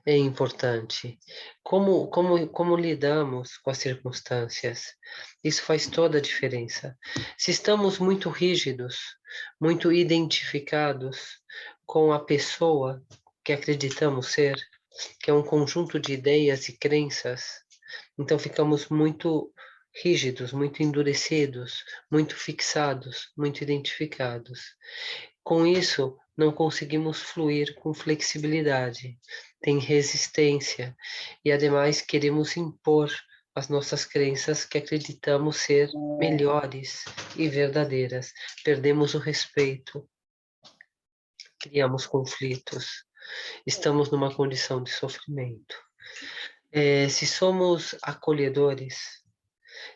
é importante. Como lidamos com as circunstâncias? Isso faz toda a diferença. Se estamos muito rígidos, muito identificados com a pessoa que acreditamos ser, que é um conjunto de ideias e crenças, então ficamos muito rígidos, muito endurecidos, muito fixados, muito identificados. Com isso, não conseguimos fluir com flexibilidade, tem resistência e, ademais, queremos impor as nossas crenças que acreditamos ser melhores e verdadeiras. Perdemos o respeito, criamos conflitos, estamos numa condição de sofrimento. Se somos acolhedores,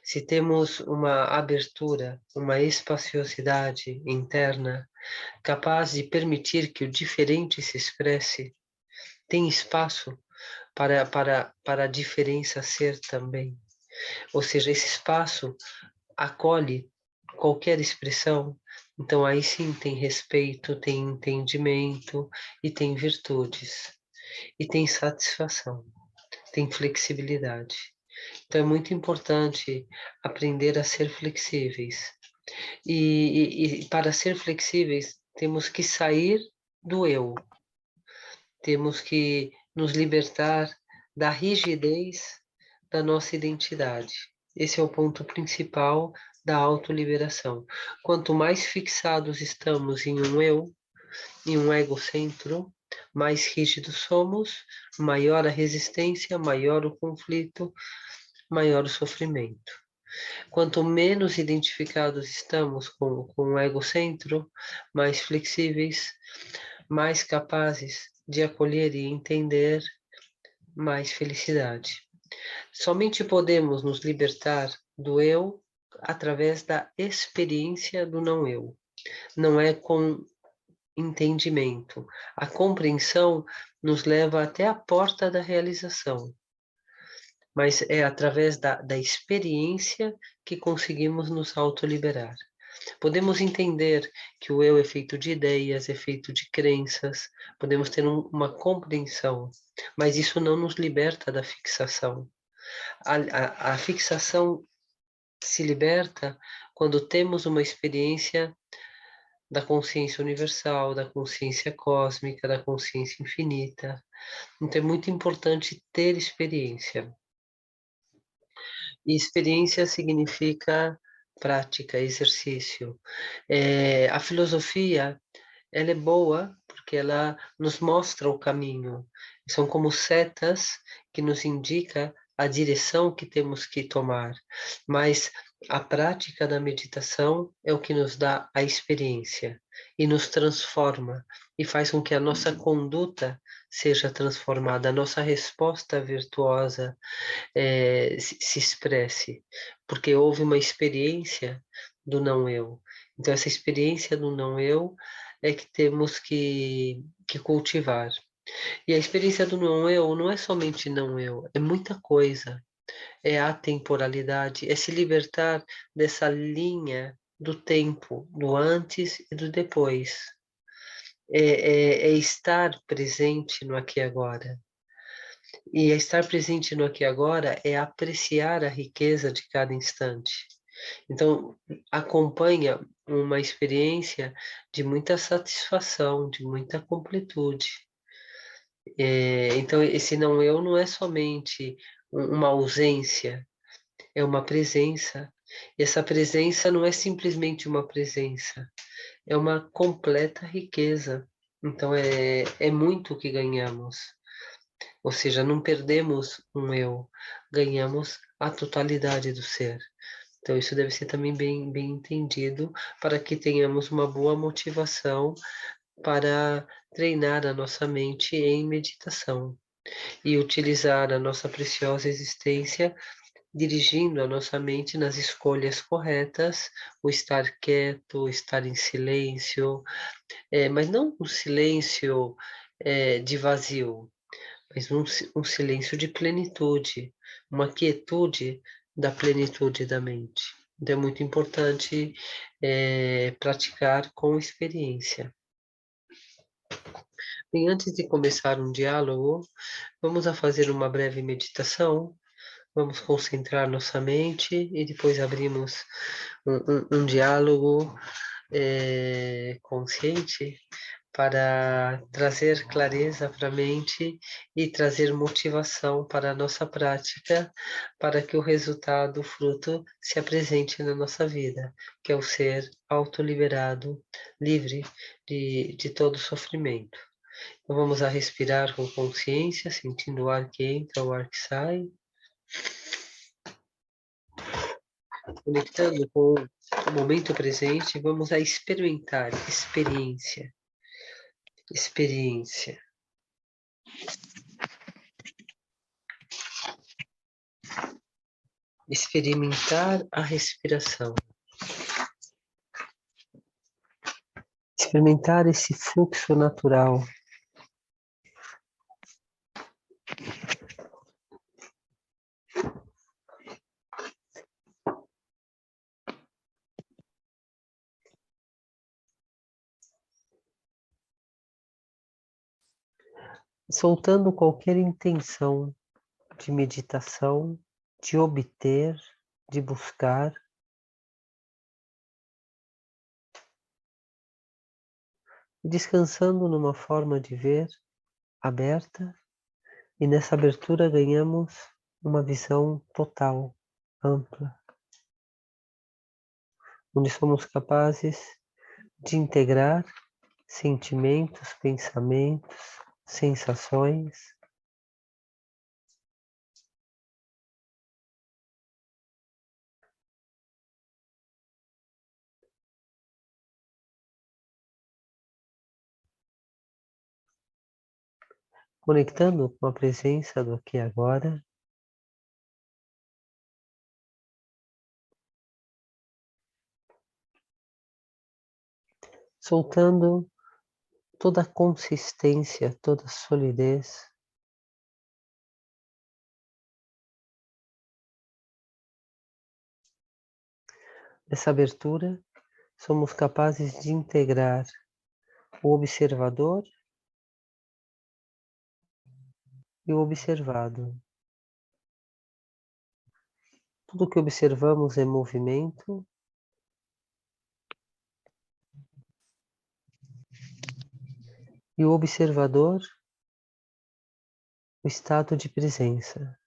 se temos uma abertura, uma espaciosidade interna, capaz de permitir que o diferente se expresse, tem espaço para a diferença ser também. Ou seja, esse espaço acolhe qualquer expressão, então aí sim tem respeito, tem entendimento e tem virtudes, e tem satisfação, tem flexibilidade. Então é muito importante aprender a ser flexíveis. E para ser flexíveis, temos que sair do eu, temos que nos libertar da rigidez da nossa identidade. Esse é o ponto principal da autoliberação. Quanto mais fixados estamos em um eu, em um egocentro, mais rígidos somos, maior a resistência, maior o conflito, maior o sofrimento. Quanto menos identificados estamos com o egocentro, mais flexíveis, mais capazes de acolher e entender, mais felicidade. Somente podemos nos libertar do eu através da experiência do não eu. Não é com entendimento. A compreensão nos leva até a porta da realização, mas é através da experiência que conseguimos nos autoliberar. Podemos entender que o eu é feito de ideias, é feito de crenças, podemos ter uma compreensão, mas isso não nos liberta da fixação. A fixação se liberta quando temos uma experiência da consciência universal, da consciência cósmica, da consciência infinita. Então é muito importante ter experiência. E experiência significa prática, exercício. A filosofia, ela é boa porque ela nos mostra o caminho. São como setas que nos indica a direção que temos que tomar. Mas a prática da meditação é o que nos dá a experiência e nos transforma e faz com que a nossa conduta seja transformada, a nossa resposta virtuosa se expresse, porque houve uma experiência do não eu. Então, essa experiência do não eu é que temos que cultivar. E a experiência do não eu não é somente não eu, é muita coisa. É a temporalidade, é se libertar dessa linha do tempo, do antes e do depois. É estar presente no aqui e agora. E estar presente no aqui e agora é apreciar a riqueza de cada instante. Então, acompanha uma experiência de muita satisfação, de muita completude. Então, esse não eu não é somente uma ausência, é uma presença. E essa presença não é simplesmente uma presença, é uma completa riqueza. Então, é muito o que ganhamos. Ou seja, não perdemos um eu, ganhamos a totalidade do ser. Então, isso deve ser também bem entendido para que tenhamos uma boa motivação para treinar a nossa mente em meditação e utilizar a nossa preciosa existência dirigindo a nossa mente nas escolhas corretas, o estar quieto, o estar em silêncio, mas não um silêncio de vazio, mas um silêncio de plenitude, uma quietude da plenitude da mente. Então é muito importante praticar com experiência. Bem, antes de começar um diálogo, vamos a fazer uma breve meditação. Vamos concentrar nossa mente e depois abrimos um diálogo consciente para trazer clareza para a mente e trazer motivação para a nossa prática, para que o resultado, o fruto, se apresente na nossa vida, que é o ser autoliberado, livre de todo sofrimento. Então vamos a respirar com consciência, sentindo o ar que entra, o ar que sai, conectando com o momento presente, vamos a experimentar, experiência. Experimentar a respiração. Experimentar esse fluxo natural. Soltando qualquer intenção de meditação, de obter, de buscar. E descansando numa forma de ver aberta, e nessa abertura ganhamos uma visão total, ampla, onde somos capazes de integrar sentimentos, pensamentos, sensações, conectando com a presença do aqui e agora, soltando toda a consistência, toda a solidez. Nessa abertura, somos capazes de integrar o observador e o observado. Tudo que observamos é movimento, e o observador, o estado de presença.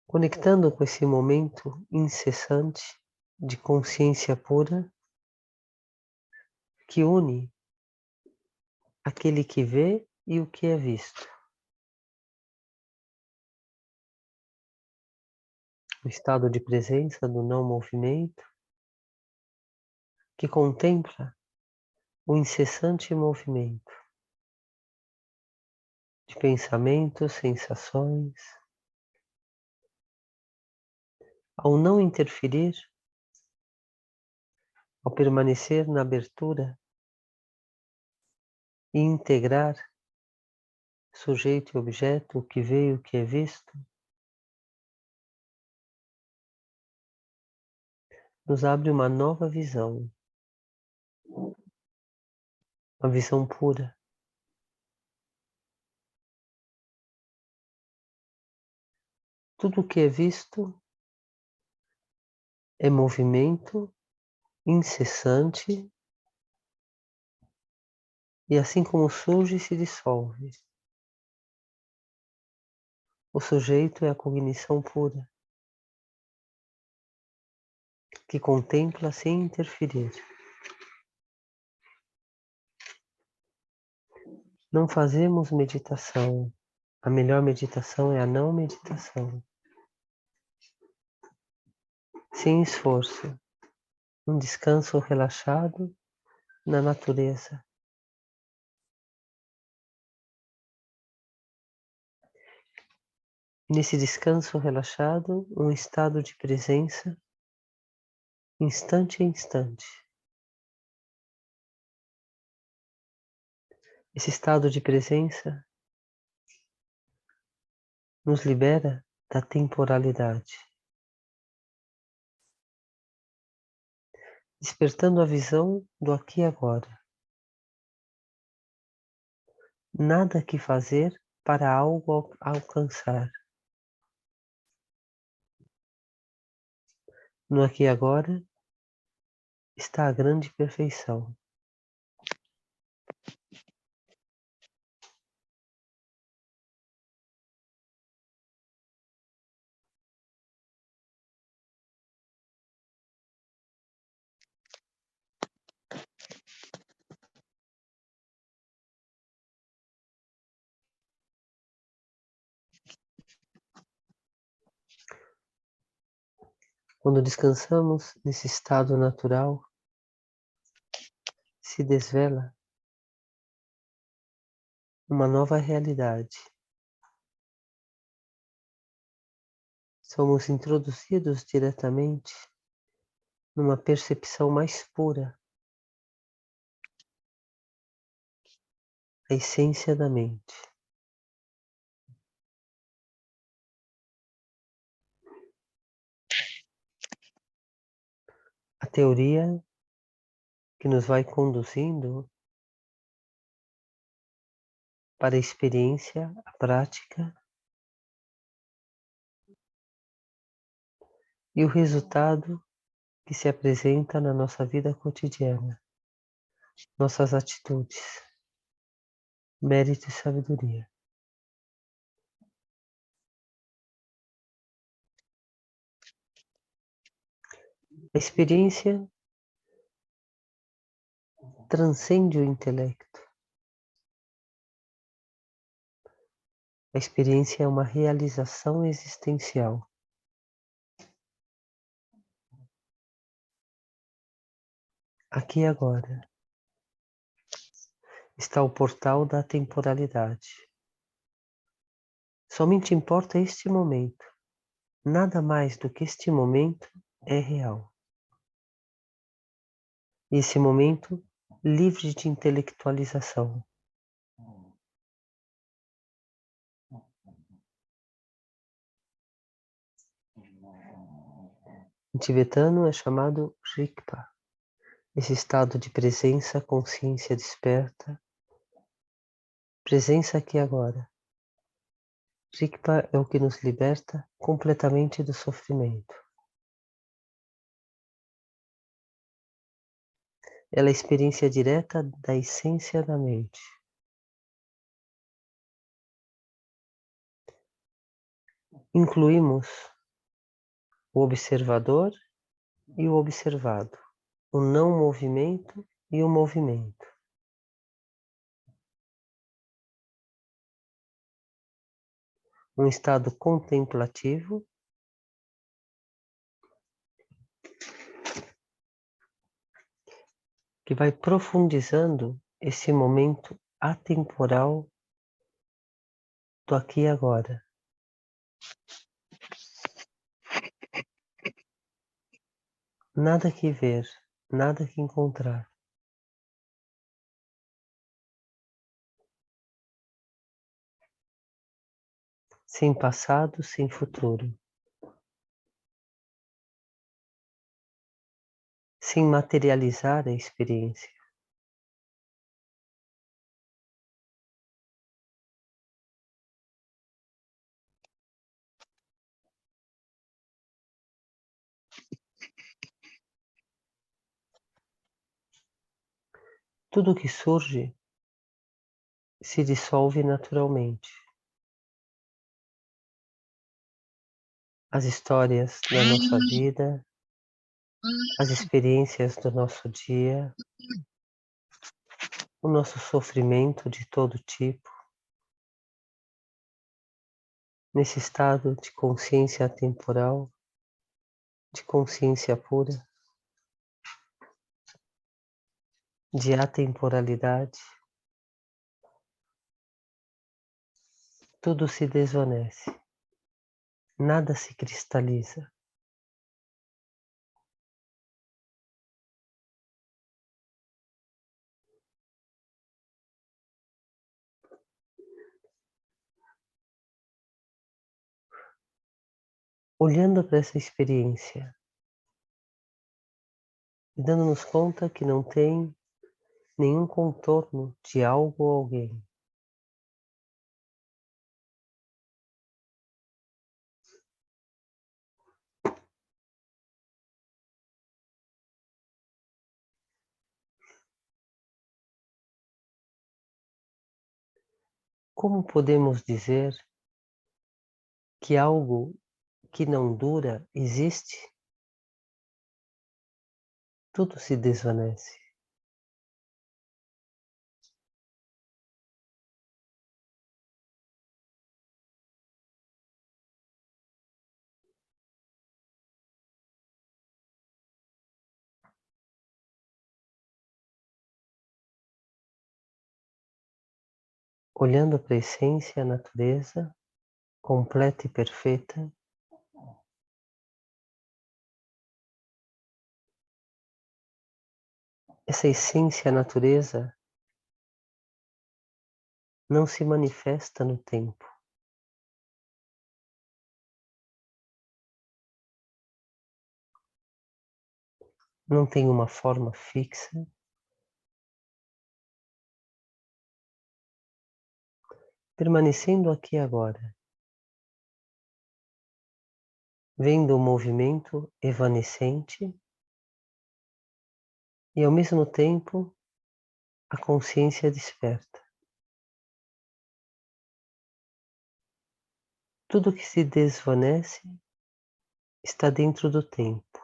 Conectando com esse momento incessante de consciência pura, que une aquele que vê e o que é visto. O estado de presença do não movimento, que contempla o incessante movimento de pensamentos, sensações. Ao não interferir, ao permanecer na abertura e integrar sujeito e objeto, o que vê e o que é visto, nos abre uma nova visão, uma visão pura. Tudo o que é visto é movimento incessante e assim como surge se dissolve. O sujeito é a cognição pura, que contempla sem interferir. Não fazemos meditação. A melhor meditação é a não meditação. Sem esforço. Um descanso relaxado na natureza. Nesse descanso relaxado, um estado de presença, instante a instante. Esse estado de presença nos libera da temporalidade. despertando a visão do aqui e agora. Nada que fazer para algo alcançar. No aqui e agora está a grande perfeição. Quando descansamos nesse estado natural, se desvela uma nova realidade. Somos introduzidos diretamente numa percepção mais pura, a essência da mente. A teoria que nos vai conduzindo para a experiência, a prática e o resultado que se apresenta na nossa vida cotidiana, nossas atitudes, mérito e sabedoria. A experiência transcende o intelecto. A experiência é uma realização existencial. Aqui e agora está o portal da temporalidade. Somente importa este momento. Nada mais do que este momento é real. E esse momento livre de intelectualização. Em tibetano é chamado Rigpa. Esse estado de presença, consciência desperta, presença aqui e agora. Rigpa é o que nos liberta completamente do sofrimento. Ela é a experiência direta da essência da mente. Incluímos o observador e o observado, o não movimento e o movimento. Um estado contemplativo que vai profundizando esse momento atemporal do aqui e agora. Nada que ver, nada que encontrar. Sem passado, sem futuro. Sem materializar a experiência. Tudo que surge se dissolve naturalmente. As histórias da nossa vida, as experiências do nosso dia, o nosso sofrimento de todo tipo, nesse estado de consciência atemporal, de consciência pura, de atemporalidade, tudo se desvanece, nada se cristaliza. Olhando para essa experiência e dando-nos conta que não tem nenhum contorno de algo ou alguém. Como podemos dizer que algo que não dura existe? Tudo se desvanece. Olhando para a essência, a natureza, completa e perfeita, essa essência, a natureza, não se manifesta no tempo. Não tem uma forma fixa. Permanecendo aqui agora, vendo o movimento evanescente e, ao mesmo tempo, a consciência desperta. Tudo que se desvanece está dentro do tempo.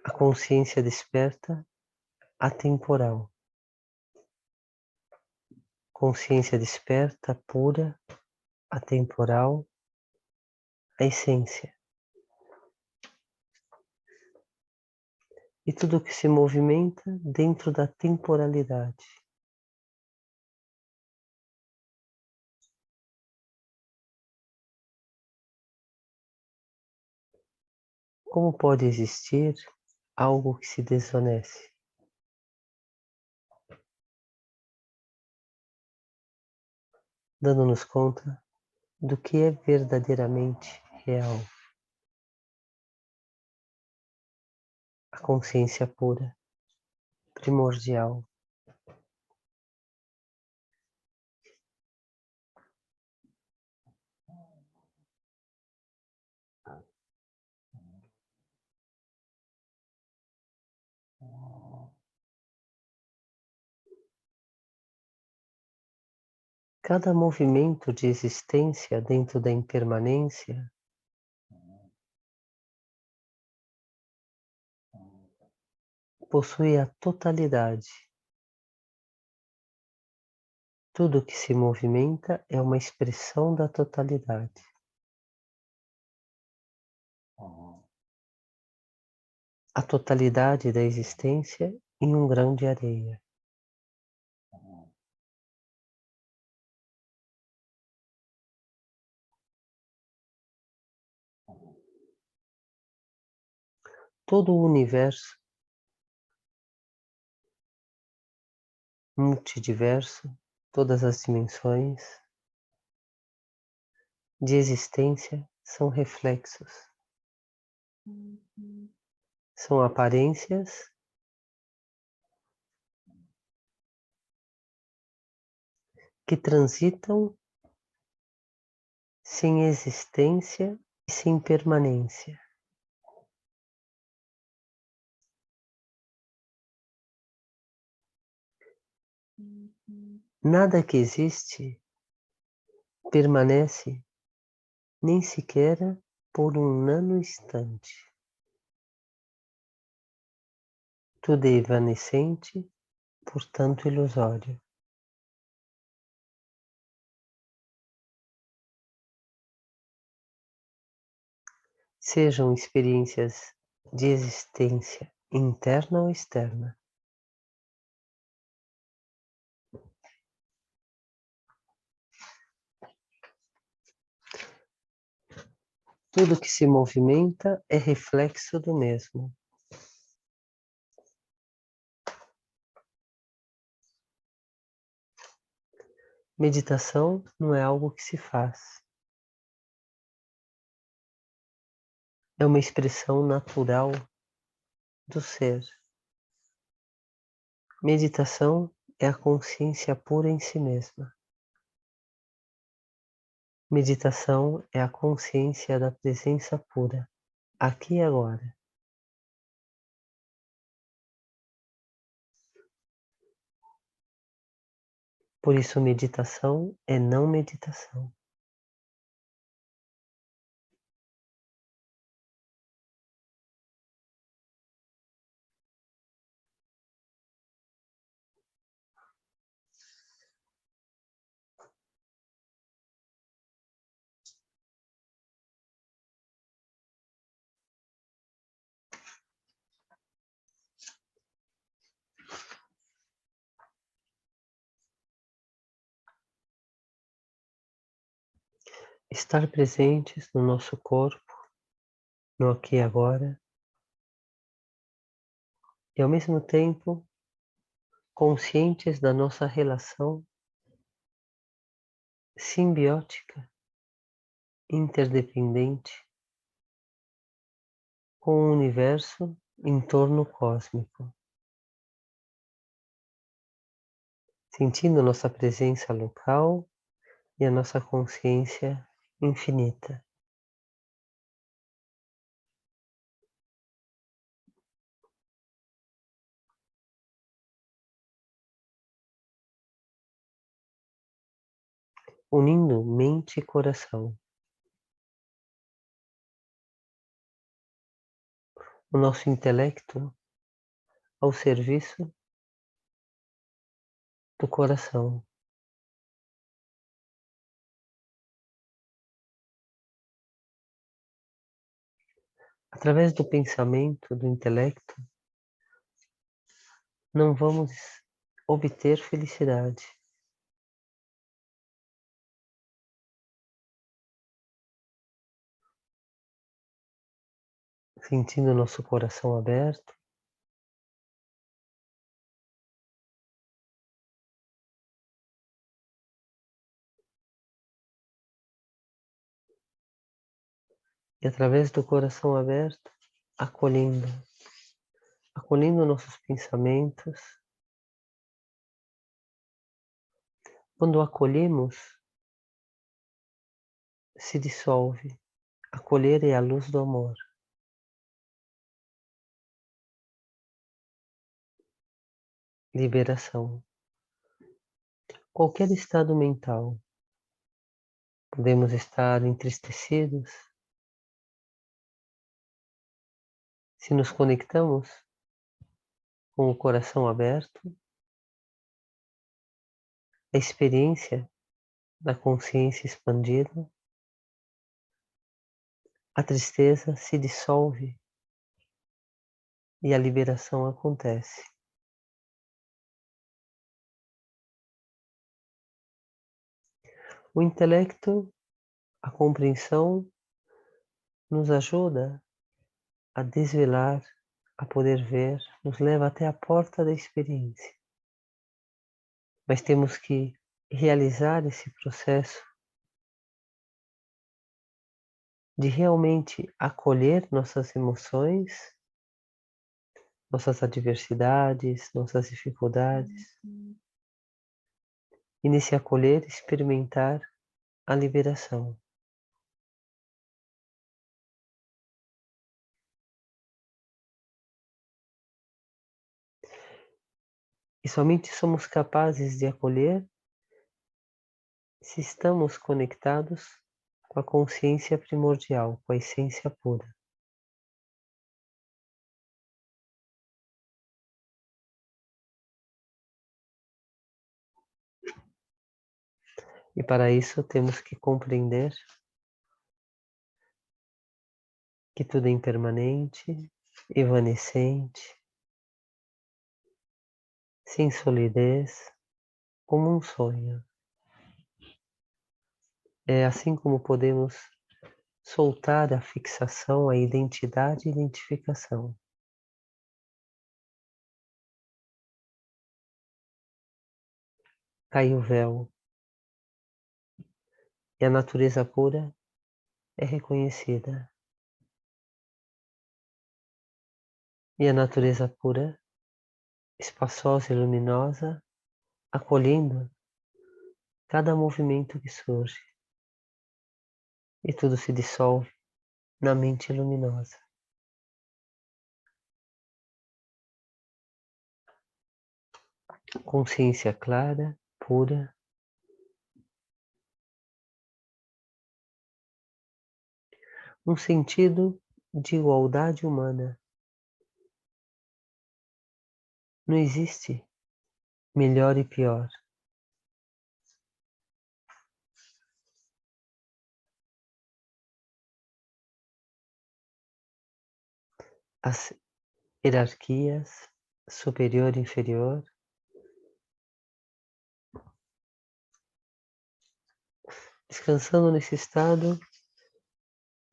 A consciência desperta, atemporal. Consciência desperta, pura, atemporal, a essência. E tudo que se movimenta dentro da temporalidade. Como pode existir algo que se desvanece? Dando-nos conta do que é verdadeiramente real. A consciência pura, primordial. Cada movimento de existência dentro da impermanência possui a totalidade. Tudo que se movimenta é uma expressão da totalidade. A totalidade da existência em um grão de areia. Todo o universo multidiverso, todas as dimensões de existência são reflexos. São aparências que transitam sem existência e sem permanência. Nada que existe permanece nem sequer por um nanoinstante. Tudo é evanescente, portanto ilusório. Sejam experiências de existência interna ou externa. Tudo que se movimenta é reflexo do mesmo. Meditação não é algo que se faz. É uma expressão natural do ser. Meditação é a consciência pura em si mesma. Meditação é a consciência da presença pura, aqui e agora. Por isso, meditação é não meditação. Estar presentes no nosso corpo, no aqui e agora, e ao mesmo tempo conscientes da nossa relação simbiótica, interdependente com o universo em torno cósmico, sentindo nossa presença local e a nossa consciência infinita. Unindo mente e coração. O nosso intelecto ao serviço do coração. Através do pensamento, do intelecto, não vamos obter felicidade. Sentindo nosso coração aberto, e através do coração aberto, acolhendo, acolhendo nossos pensamentos. Quando acolhemos, se dissolve. Acolher é a luz do amor. Liberação. Qualquer estado mental. Podemos estar entristecidos. Se nos conectamos com o coração aberto, a experiência da consciência expandida, a tristeza se dissolve e a liberação acontece. O intelecto, a compreensão, nos ajuda a desvelar, a poder ver, nos leva até a porta da experiência. Mas temos que realizar esse processo de realmente acolher nossas emoções, nossas adversidades, nossas dificuldades. E nesse acolher, experimentar a liberação. E somente somos capazes de acolher se estamos conectados com a consciência primordial, com a essência pura. E para isso temos que compreender que tudo é impermanente, evanescente, sem solidez, como um sonho. É assim como podemos soltar a fixação, a identidade e identificação. Cai o véu e a natureza pura é reconhecida. E a natureza pura, espaçosa e luminosa, acolhendo cada movimento que surge. E tudo se dissolve na mente luminosa. Consciência clara, pura. Um sentido de igualdade humana. Não existe melhor e pior. As hierarquias, superior e inferior, descansando nesse estado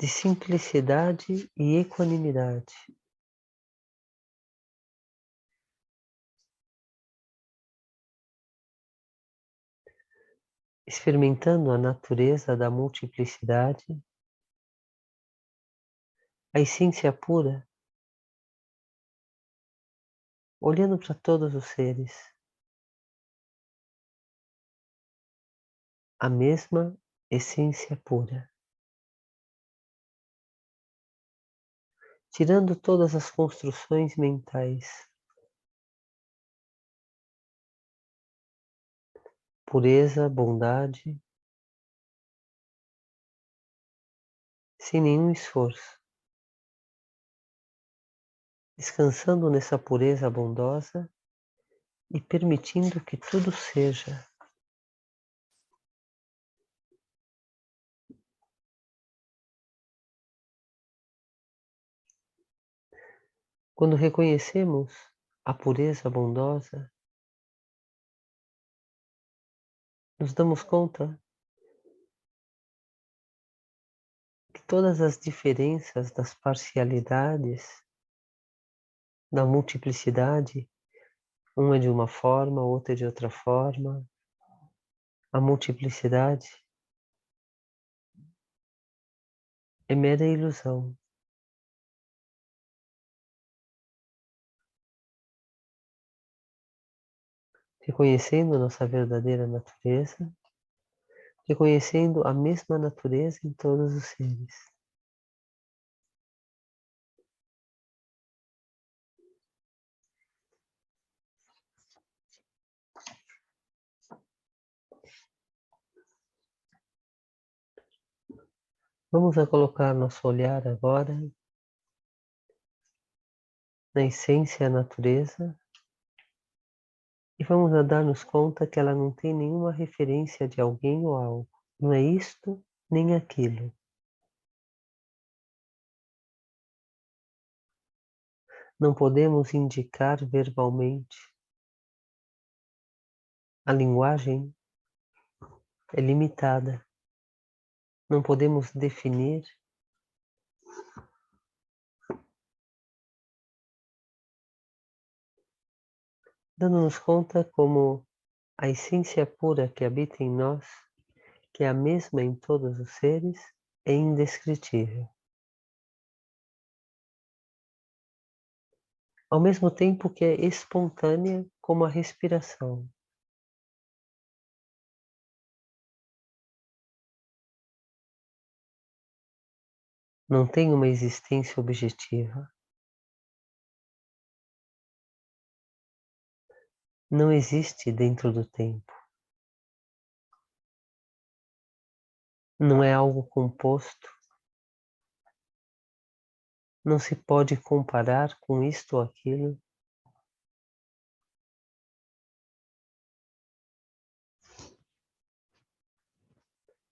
de simplicidade e equanimidade. Experimentando a natureza da multiplicidade, a essência pura, olhando para todos os seres, a mesma essência pura, tirando todas as construções mentais, pureza, bondade, sem nenhum esforço, descansando nessa pureza bondosa e permitindo que tudo seja. Quando reconhecemos a pureza bondosa, nos damos conta que todas as diferenças das parcialidades, da multiplicidade, uma é de uma forma, outra é de outra forma, a multiplicidade é mera ilusão. Reconhecendo nossa verdadeira natureza, reconhecendo a mesma natureza em todos os seres. Vamos a colocar nosso olhar agora na essência da natureza e vamos a dar-nos conta que ela não tem nenhuma referência de alguém ou algo. Não é isto nem aquilo. Não podemos indicar verbalmente. A linguagem é limitada. Não podemos definir. Dando-nos conta como a essência pura que habita em nós, que é a mesma em todos os seres, é indescritível. Ao mesmo tempo que é espontânea como a respiração. Não tem uma existência objetiva. Não existe dentro do tempo. Não é algo composto. Não se pode comparar com isto ou aquilo.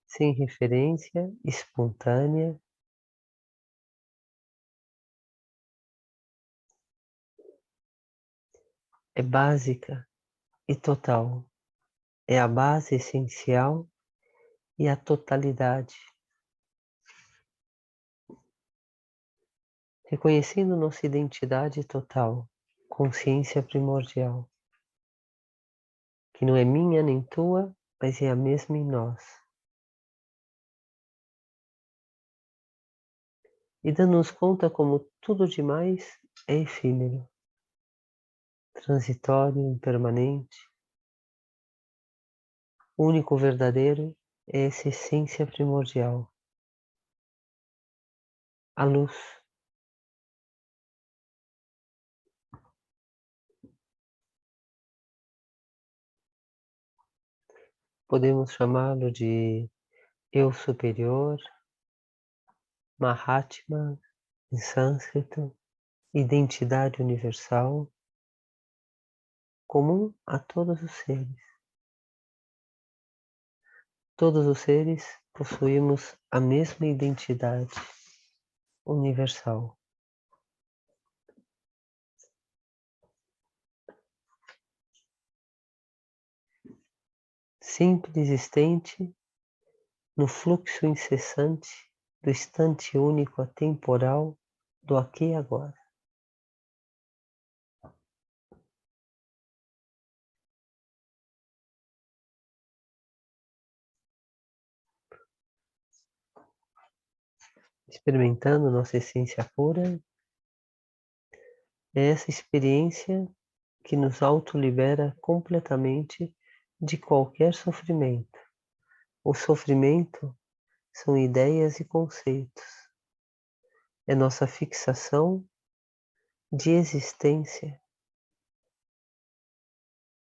Sem referência, espontânea. É básica e total. É a base essencial e a totalidade. Reconhecendo nossa identidade total, consciência primordial, que não é minha nem tua, mas é a mesma em nós. E dando-nos conta como tudo demais é efêmero, transitório, impermanente. O único verdadeiro é essa essência primordial, a luz. Podemos chamá-lo de eu superior, Mahatma em sânscrito, identidade universal, comum a todos os seres. Todos os seres possuímos a mesma identidade universal. Sempre existente no fluxo incessante do instante único atemporal do aqui e agora. Experimentando nossa essência pura, é essa experiência que nos autolibera completamente de qualquer sofrimento. O sofrimento são ideias e conceitos. É nossa fixação de existência,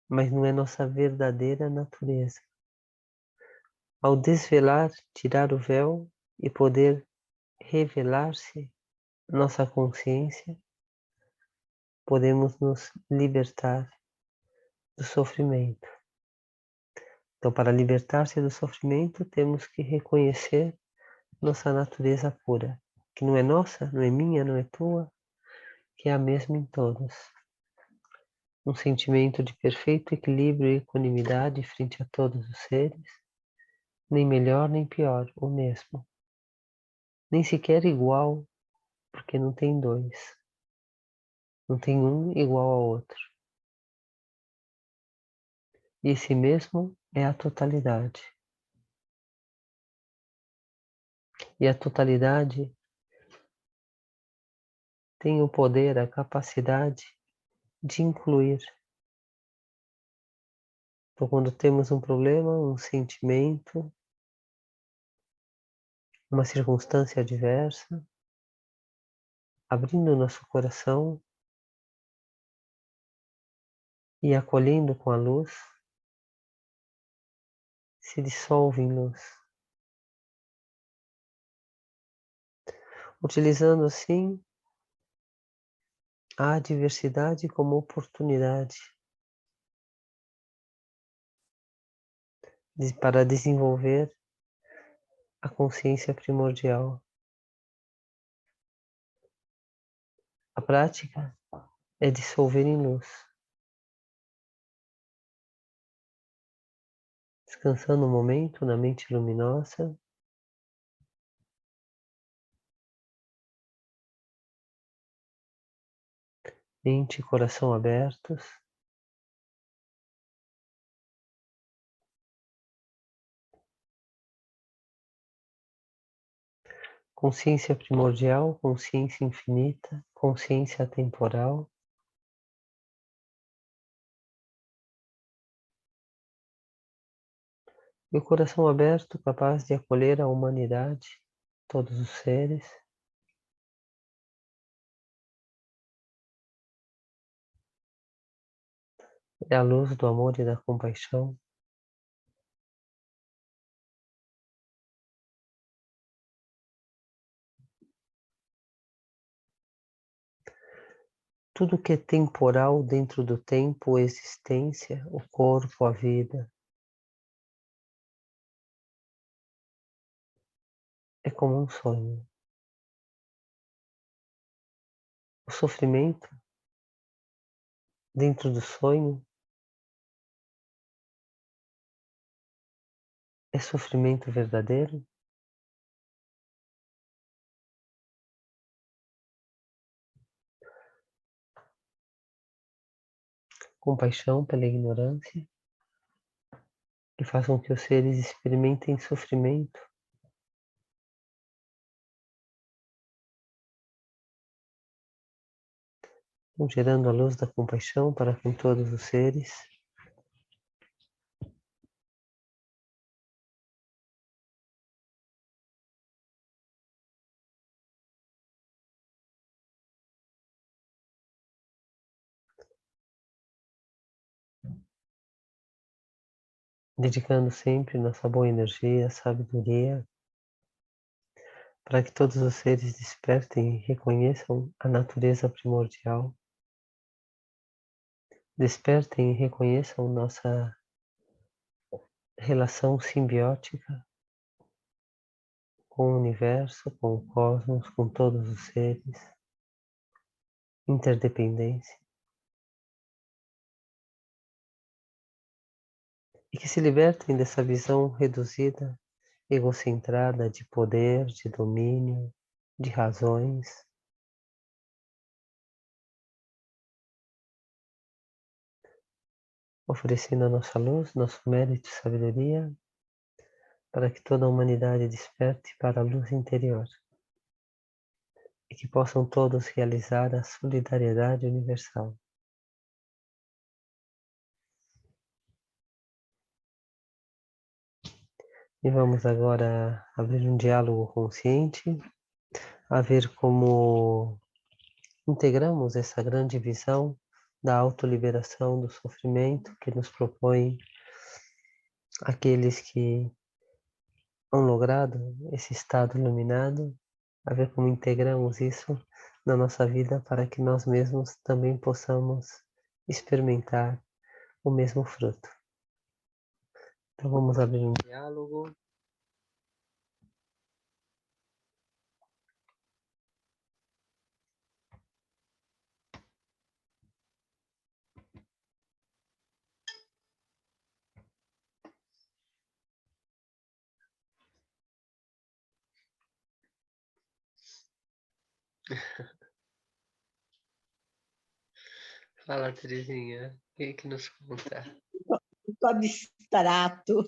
mas não é nossa verdadeira natureza. Ao desvelar, tirar o véu e poder revelar-se nossa consciência, podemos nos libertar do sofrimento. Então, para libertar-se do sofrimento, temos que reconhecer nossa natureza pura, que não é nossa, não é minha, não é tua, que é a mesma em todos. Um sentimento de perfeito equilíbrio e equanimidade frente a todos os seres, nem melhor nem pior, o mesmo. Nem sequer igual, porque não tem dois. Não tem um igual ao outro. E esse mesmo é a totalidade. E a totalidade tem o poder, a capacidade de incluir. Então, quando temos um problema, um sentimento, uma circunstância adversa, abrindo nosso coração e acolhendo com a luz, se dissolve em luz. Utilizando assim a adversidade como oportunidade para desenvolver a consciência primordial. A prática é dissolver em luz, descansando um momento na mente luminosa, mente e coração abertos. Consciência primordial, consciência infinita, consciência atemporal. E o coração aberto, capaz de acolher a humanidade, todos os seres. É a luz do amor e da compaixão. Tudo que é temporal dentro do tempo, a existência, o corpo, a vida, é como um sonho. O sofrimento dentro do sonho é sofrimento verdadeiro? Compaixão pela ignorância, que faz com que os seres experimentem sofrimento. gerando a luz da compaixão para com todos os seres. Dedicando sempre nossa boa energia, sabedoria, para que todos os seres despertem e reconheçam a natureza primordial. Despertem e reconheçam nossa relação simbiótica com o universo, com o cosmos, com todos os seres, interdependência. E que se libertem dessa visão reduzida, egocentrada de poder, de domínio, de razões. Oferecendo a nossa luz, nosso mérito e sabedoria, para que toda a humanidade desperte para a luz interior e que possam todos realizar a solidariedade universal. E vamos agora abrir um diálogo consciente, a ver como integramos essa grande visão da autoliberação do sofrimento que nos propõe aqueles que han logrado esse estado iluminado, a ver como integramos isso na nossa vida para que nós mesmos também possamos experimentar o mesmo fruto. Então vamos abrir um diálogo. Fala, Terezinha, o que nos conta? Muito abstrato.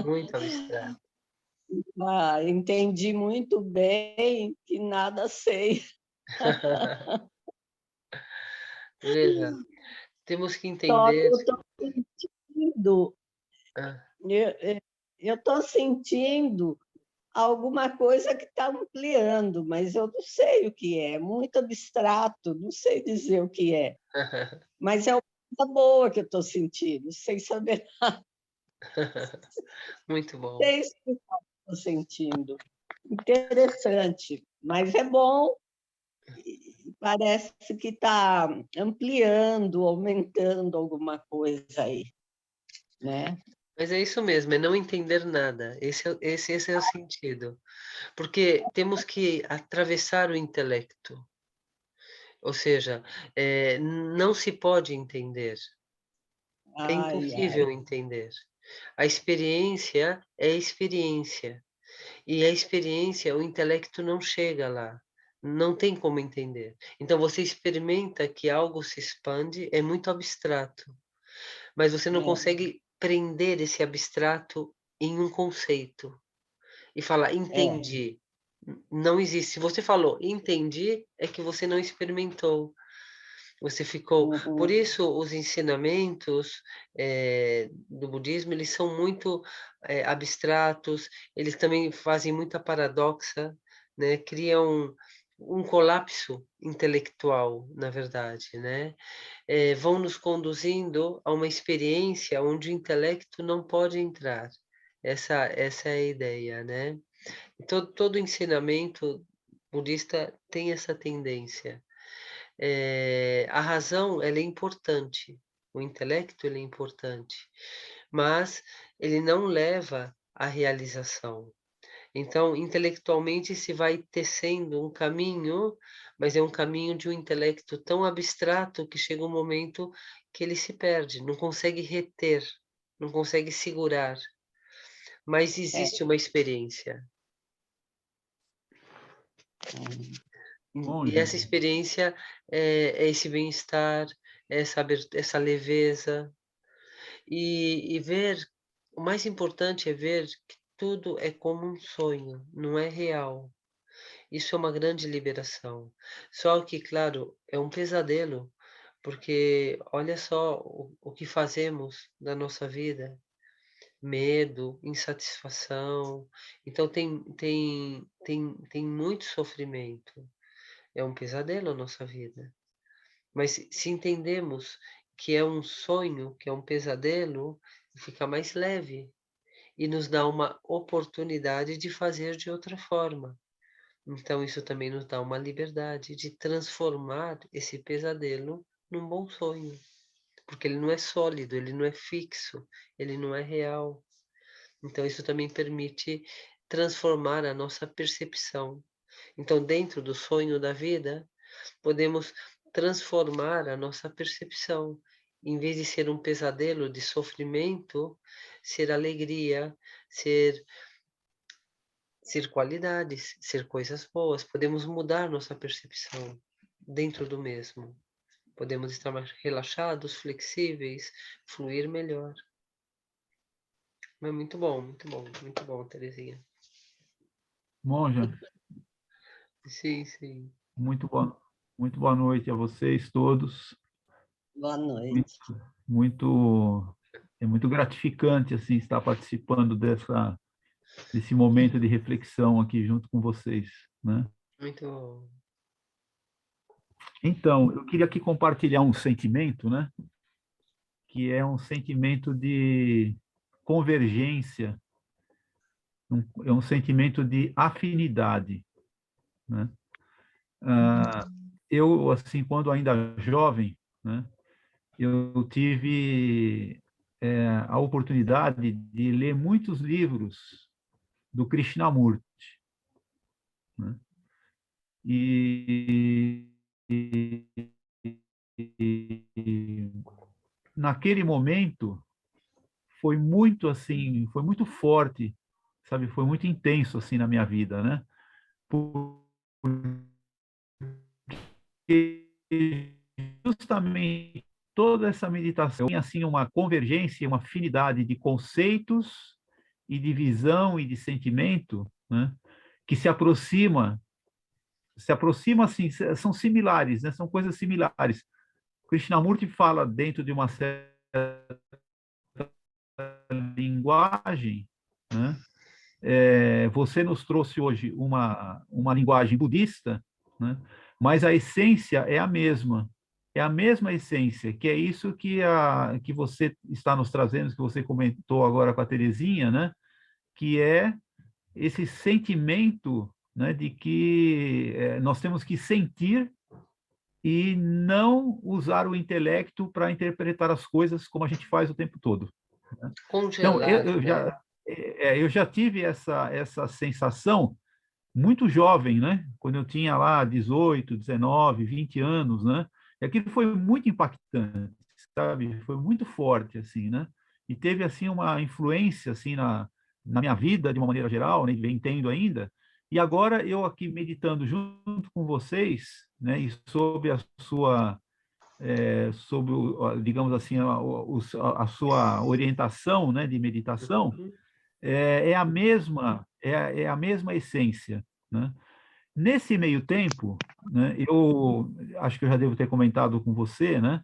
Muito abstrato. Entendi muito bem que nada sei. Veja, temos que Só que entender. eu estou sentindo, Ah, eu estou sentindo alguma coisa que está ampliando, mas eu não sei o que é, muito abstrato, não sei dizer o que é. Mas é uma coisa boa que eu estou sentindo, sem saber muito bom. sei explicar o que estou sentindo. Interessante, mas é bom. Parece que está ampliando, aumentando alguma coisa aí, né? Mas é isso mesmo, é não entender nada. Esse é o sentido. Porque temos que atravessar o intelecto. Ou seja, não se pode entender. É Ai, ai. impossível entender. A experiência é experiência. E a experiência, o intelecto não chega lá. Não tem como entender. Então você experimenta que algo se expande, é muito abstrato, mas você não É, consegue prender esse abstrato em um conceito e falar é. entendi. Não existe. Se você falou entendi, é que você não experimentou. Você ficou. Por Uhum. isso, os ensinamentos do budismo eles são muito abstratos. Eles também fazem muita paradoxa, né? Criam um colapso intelectual, na verdade, né? Vão nos conduzindo a uma experiência onde o intelecto não pode entrar. Essa é a ideia, né? Todo ensinamento budista tem essa tendência. A razão ela é importante, o intelecto ele é importante, mas ele não leva à realização. Então, intelectualmente se vai tecendo um caminho, mas é um caminho de um intelecto tão abstrato que chega um momento que ele se perde, não consegue reter, não consegue segurar, mas É. existe uma experiência. E essa experiência é esse bem-estar, essa leveza, e ver, o mais importante é ver que tudo é como um sonho, não é real. Isso é uma grande liberação. Só que, claro, é um pesadelo, porque olha só o que fazemos da nossa vida, medo, insatisfação, então tem muito sofrimento, é um pesadelo a nossa vida. Mas se entendemos que é um sonho, que é um pesadelo, fica mais leve e nos dá uma oportunidade de fazer de outra forma. Então isso também nos dá uma liberdade de transformar esse pesadelo num bom sonho, porque ele não é sólido, ele não é fixo, ele não é real. Então isso também permite transformar a nossa percepção. Então dentro do sonho da vida, podemos transformar a nossa percepção. Em vez de ser um pesadelo de sofrimento, ser alegria, ser qualidades, ser coisas boas. Podemos mudar nossa percepção dentro do mesmo. Podemos estar mais relaxados, flexíveis, fluir melhor. Mas muito bom, muito bom, muito bom, Terezinha. Monja, Sim, sim. muito boa noite a vocês todos. Boa Muito, noite. é muito gratificante assim estar participando desse momento de reflexão aqui junto com vocês, né? Muito bom. Então, eu queria aqui compartilhar um sentimento, né? Que é um sentimento de convergência, é um sentimento de afinidade, né? Eu, assim, quando ainda jovem, né? Eu tive a oportunidade de ler muitos livros do Krishnamurti, né? E, e, e naquele momento foi muito assim, foi muito forte, sabe? Foi muito intenso assim na minha vida, né? Porque justamente toda essa meditação tem assim uma convergência, uma afinidade de conceitos e de visão e de sentimento, né? Que se aproxima assim, são similares, né? São coisas similares. Krishnamurti fala dentro de uma certa linguagem, né? Você nos trouxe hoje uma linguagem budista, né? Mas a essência é a mesma essência, que é isso que você está nos trazendo, que você comentou agora com a Terezinha, né? Que é esse sentimento, né, de que nós temos que sentir e não usar o intelecto para interpretar as coisas como a gente faz o tempo todo. Então, Congelar, né? eu já tive essa sensação muito jovem, né? Quando eu tinha lá 18, 19, 20 anos, né? E aquilo foi muito impactante, sabe? Foi muito forte, assim, né? E teve, assim, uma influência, assim, na minha vida, de uma maneira geral, né? Vem tendo ainda. E agora, eu aqui meditando junto com vocês, né? E sobre a sua sobre, digamos assim, a sua orientação, né, de meditação, Uhum. é a mesma essência, né? Nesse meio tempo, né, eu acho que eu já devo ter comentado com você, né,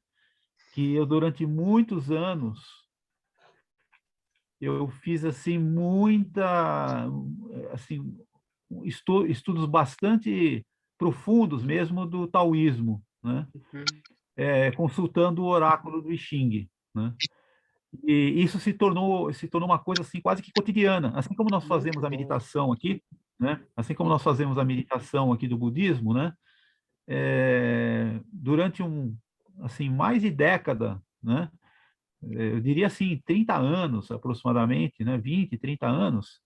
que eu durante muitos anos eu fiz assim assim estudos bastante profundos mesmo do taoísmo, né? Uhum. Consultando o oráculo do I Ching, né? E isso se tornou uma coisa assim quase que cotidiana, assim como nós fazemos Muito a bom. meditação aqui, né? Assim como nós fazemos a meditação aqui do budismo, né? Durante assim mais de década, né? Eu diria assim 30 anos aproximadamente, né? 20, 30 anos,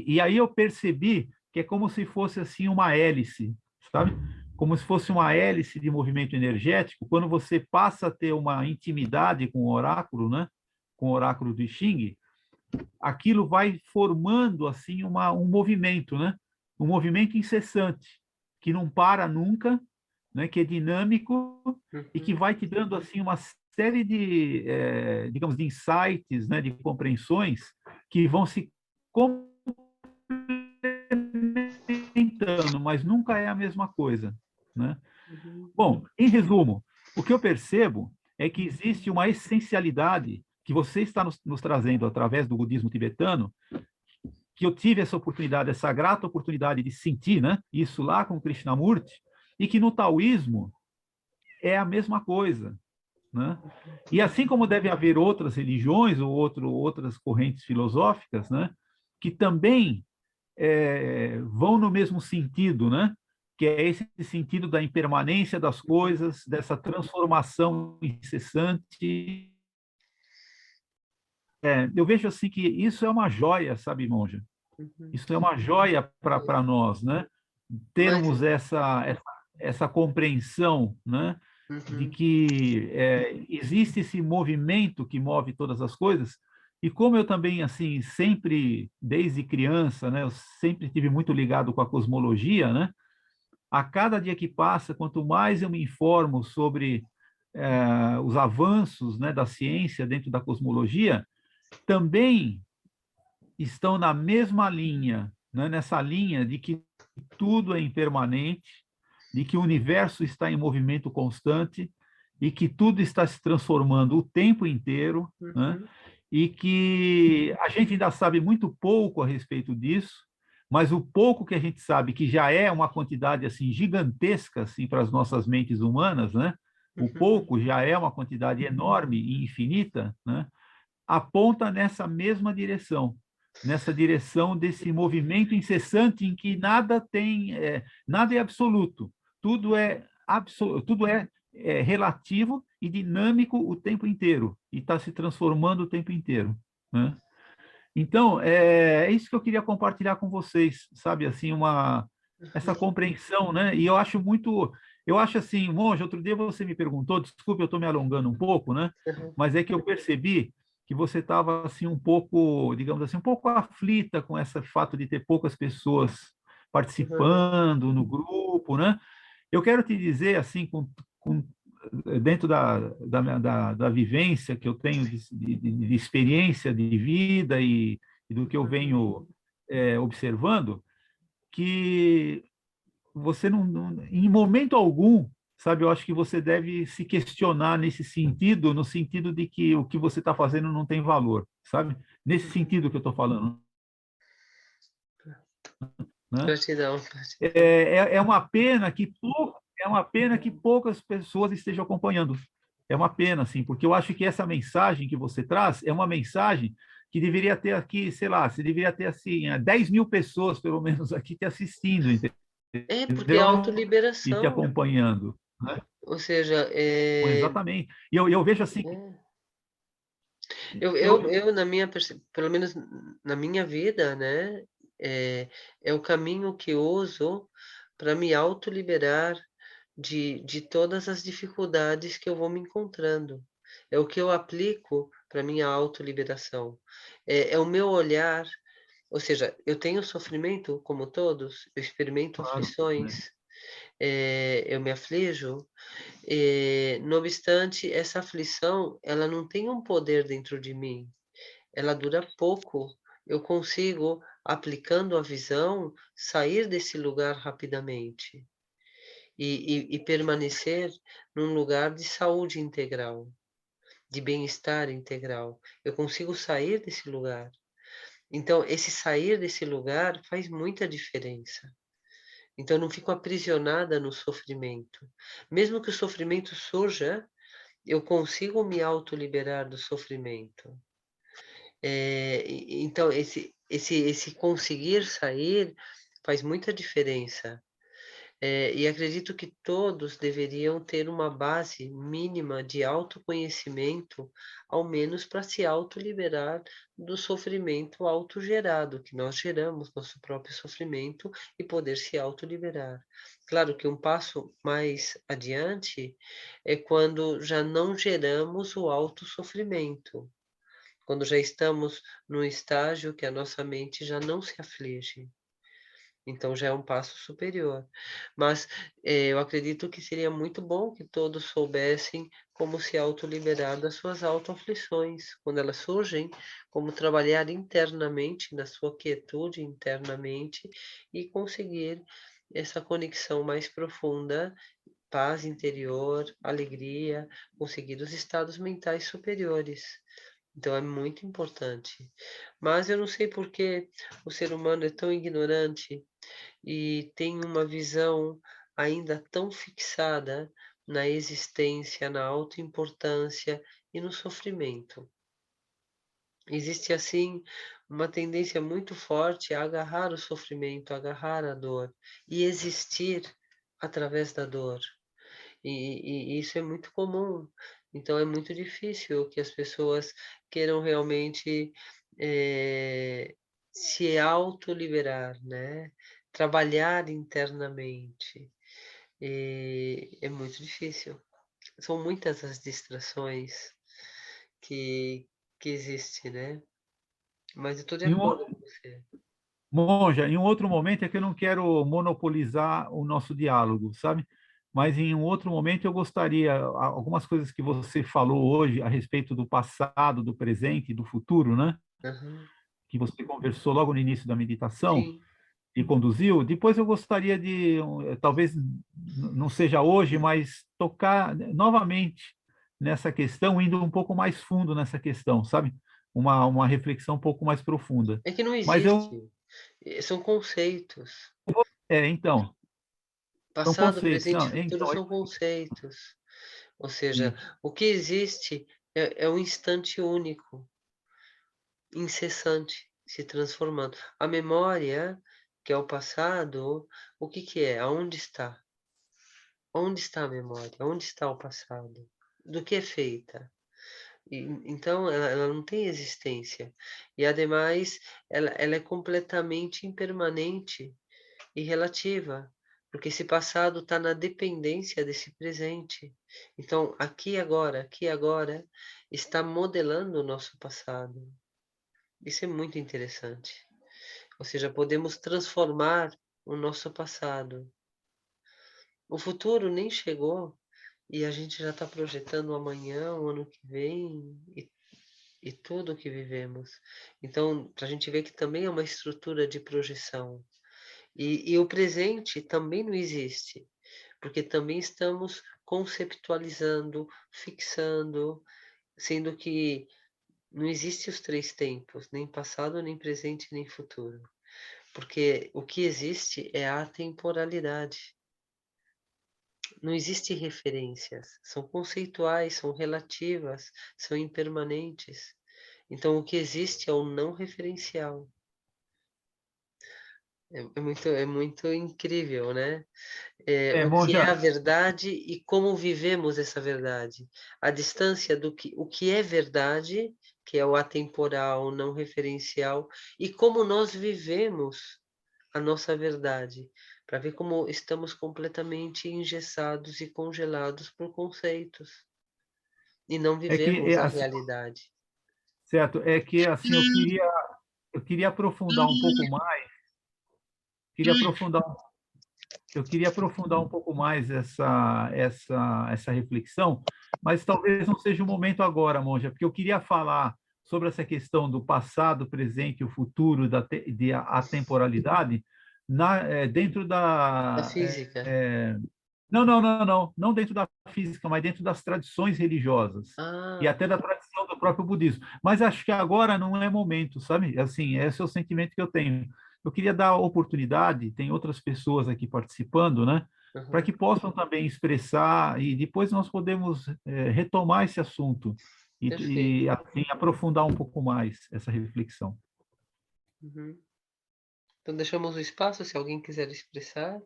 e aí eu percebi que é como se fosse assim uma hélice, sabe? Como se fosse uma hélice de movimento energético, quando você passa a ter uma intimidade com o oráculo, né? Com o oráculo do I Ching, aquilo vai formando assim um movimento, né? Um movimento incessante, que não para nunca, né? Que é dinâmico e que Uhum. vai te dando assim uma série de, digamos, de insights, né? De compreensões que vão se complementando tentando, mas nunca é a mesma coisa, né? Uhum. Bom, em resumo, o que eu percebo é que existe uma essencialidade que você está nos trazendo através do budismo tibetano, que eu tive essa oportunidade, essa grata oportunidade de sentir, né? Isso lá com Krishnamurti, e que no taoísmo é a mesma coisa, né? E assim como deve haver outras religiões ou outras correntes filosóficas, né? Que também vão no mesmo sentido, né? Que é esse sentido da impermanência das coisas, dessa transformação incessante. Eu vejo assim que isso é uma joia, sabe, monja? Uhum. Isso é uma joia para nós, né? Mas, Termos essa compreensão, né? De uhum. que existe esse movimento que move todas as coisas. E como eu também, assim, sempre, desde criança, né? Eu sempre tive muito ligado com a cosmologia, né? A cada dia que passa, quanto mais eu me informo sobre os avanços, né, da ciência dentro da cosmologia, também estão na mesma linha, né, nessa linha de que tudo é impermanente, de que o universo está em movimento constante e que tudo está se transformando o tempo inteiro, né? Uhum. E que a gente ainda sabe muito pouco a respeito disso, mas o pouco que a gente sabe, que já é uma quantidade assim gigantesca assim para as nossas mentes humanas, né? O Uhum. pouco já é uma quantidade enorme e infinita, né? Aponta nessa mesma direção, nessa direção desse movimento incessante em que nada é absoluto, tudo é relativo e dinâmico o tempo inteiro e está se transformando o tempo inteiro, né? Então, é isso que eu queria compartilhar com vocês, sabe, assim, essa compreensão, né? E eu acho assim, monge, outro dia você me perguntou, desculpe, eu estou me alongando um pouco, né? Uhum. Mas é que eu percebi que você estava assim um pouco, digamos assim, um pouco aflita com esse fato de ter poucas pessoas Uhum. participando no grupo, né? Eu quero te dizer assim, dentro da vivência que eu tenho de experiência de vida e do que eu venho observando, que você em momento algum, sabe, eu acho que você deve se questionar nesse sentido, no sentido de que o que você está fazendo não tem valor, sabe? Nesse sentido que eu estou falando, né? Gratidão, gratidão. É uma pena que poucas pessoas estejam acompanhando. É uma pena, assim, porque eu acho que essa mensagem que você traz é uma mensagem que deveria ter aqui, sei lá, você deveria ter assim 10 mil pessoas, pelo menos, aqui te assistindo, É, porque é entendeu? E te autoliberação. acompanhando, né? Ou seja, Exatamente. E eu vejo assim, é, eu, na minha pelo menos na minha vida, né, é, é o caminho que uso para me autoliberar de todas as dificuldades que eu vou me encontrando. É o que eu aplico para minha autoliberação. É o meu olhar, ou seja, eu tenho sofrimento como todos, eu experimento claro, né? aflições, eu me aflijo, não obstante, essa aflição, ela não tem um poder dentro de mim, ela dura pouco. Eu consigo, aplicando a visão, sair desse lugar rapidamente e permanecer num lugar de saúde integral, de bem-estar integral. Eu consigo sair desse lugar. Então, esse sair desse lugar faz muita diferença. Então, eu não fico aprisionada no sofrimento. Mesmo que o sofrimento surja, eu consigo me autoliberar do sofrimento. Então, esse conseguir sair faz muita diferença. E acredito que todos deveriam ter uma base mínima de autoconhecimento, ao menos para se autoliberar do sofrimento autogerado, que nós geramos nosso próprio sofrimento e poder se autoliberar. Claro que um passo mais adiante é quando já não geramos o autossofrimento, quando já estamos num estágio que a nossa mente já não se aflige. Então já é um passo superior. Mas eu acredito que seria muito bom que todos soubessem como se autoliberar das suas autoaflições, quando elas surgem, como trabalhar internamente, na sua quietude internamente, e conseguir essa conexão mais profunda, paz interior, alegria, conseguir os estados mentais superiores. Então é muito importante. Mas eu não sei por que o ser humano é tão ignorante e tem uma visão ainda tão fixada na existência, na autoimportância e no sofrimento. Existe, assim, uma tendência muito forte a agarrar o sofrimento, a agarrar a dor e existir através da dor. E isso é muito comum. Então é muito difícil que as pessoas queiram realmente, se autoliberar, né, trabalhar internamente. É muito difícil. São muitas as distrações que existem, né. Mas eu estou de Em acordo um, com você. Monja, em um outro momento é que eu não quero monopolizar o nosso diálogo, sabe? Mas em um outro momento eu gostaria, algumas coisas que você falou hoje a respeito do passado, do presente e do futuro, né? Aham. Que você conversou logo no início da meditação Sim. e conduziu. Depois eu gostaria de, talvez não seja hoje, mas tocar novamente nessa questão, indo um pouco mais fundo nessa questão, sabe? Uma reflexão um pouco mais profunda. É que não Mas eu, existe, são conceitos. então, são Passado, conceitos. presente Não, e futuro então, são conceitos. Ou seja, isso. o que existe é um instante único, incessante, se transformando. A memória, que é o passado, o que que é? Aonde está? Onde está a memória? Onde está o passado? Do que é feita? Então ela não tem existência. E ademais, ela é completamente impermanente e relativa, porque esse passado está na dependência desse presente. Então, aqui e agora, está modelando o nosso passado. Isso é muito interessante. Ou seja, podemos transformar o nosso passado. O futuro nem chegou e a gente já está projetando o amanhã, o ano que vem e tudo o que vivemos. Então, para a gente ver que também é uma estrutura de projeção. E o presente também não existe, porque também estamos conceptualizando, fixando, sendo que não existe os três tempos, nem passado, nem presente, nem futuro. Porque o que existe é a atemporalidade. Não existe referências, são conceituais, são relativas, são impermanentes. Então o que existe é o não referencial. É muito incrível, né? O que é Monja, a verdade e como vivemos essa verdade. A distância do que o que é verdade, que é o atemporal, não referencial, e como nós vivemos a nossa verdade, para ver como estamos completamente engessados e congelados por conceitos e não é que vivemos a realidade. certo, é que assim eu queria aprofundar um pouco mais, queria aprofundar, eu queria aprofundar um pouco mais essa reflexão, mas talvez não seja o momento agora, Monja, porque eu queria falar sobre essa questão do passado, presente e o futuro de atemporalidade dentro Da da física. não dentro da física, mas dentro das tradições religiosas e Ah, até da tradição do próprio budismo. Mas acho que agora não é momento, sabe? Assim, esse é o sentimento que eu tenho. Eu queria dar oportunidade, tem outras pessoas aqui participando, né? Para uhum, que possam também expressar e depois nós podemos retomar esse assunto perfeito. e assim, aprofundar um pouco mais essa reflexão. Uhum. Então deixamos o espaço se alguém quiser expressar.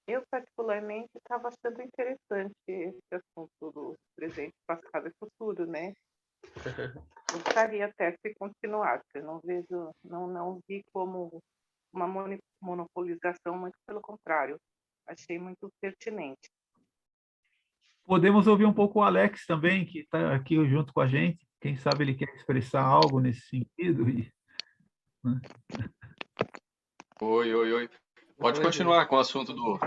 Eu, particularmente, estava achando interessante esse assunto do presente, passado e futuro, né? Gostaria até se continuasse. Eu não vejo, não vi como uma monopolização, muito pelo contrário. Achei muito pertinente. Podemos ouvir um pouco o Alex também, que está aqui junto com a gente. Quem sabe ele quer expressar algo nesse sentido. né? Oi. Pode Oi, continuar com o assunto do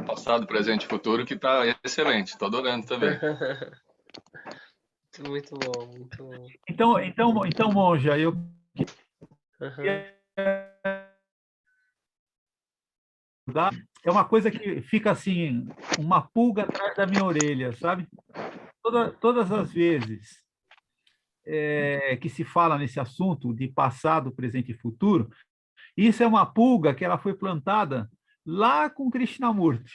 passado, presente e futuro, que está excelente. Estou adorando também. Muito bom, muito bom. Então, Monja, eu Aham. queria é uma coisa que fica assim, uma pulga atrás da minha orelha, sabe? Todas as vezes que se fala nesse assunto de passado, presente e futuro, isso é uma pulga que ela foi plantada lá com Krishnamurti,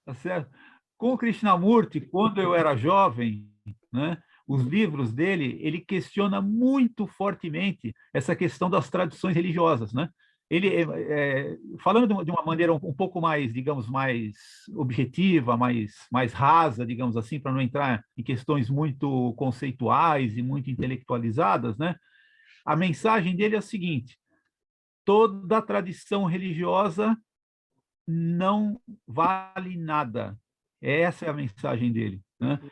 tá certo? Com o Krishnamurti, quando eu era jovem, né, os livros dele, ele questiona muito fortemente essa questão das tradições religiosas, né? Ele, falando de uma maneira um pouco mais, digamos, mais objetiva, mais rasa, digamos assim, para não entrar em questões muito conceituais e muito intelectualizadas, né? A mensagem dele é a seguinte: toda tradição religiosa não vale nada. Essa é a mensagem dele, né? Uhum.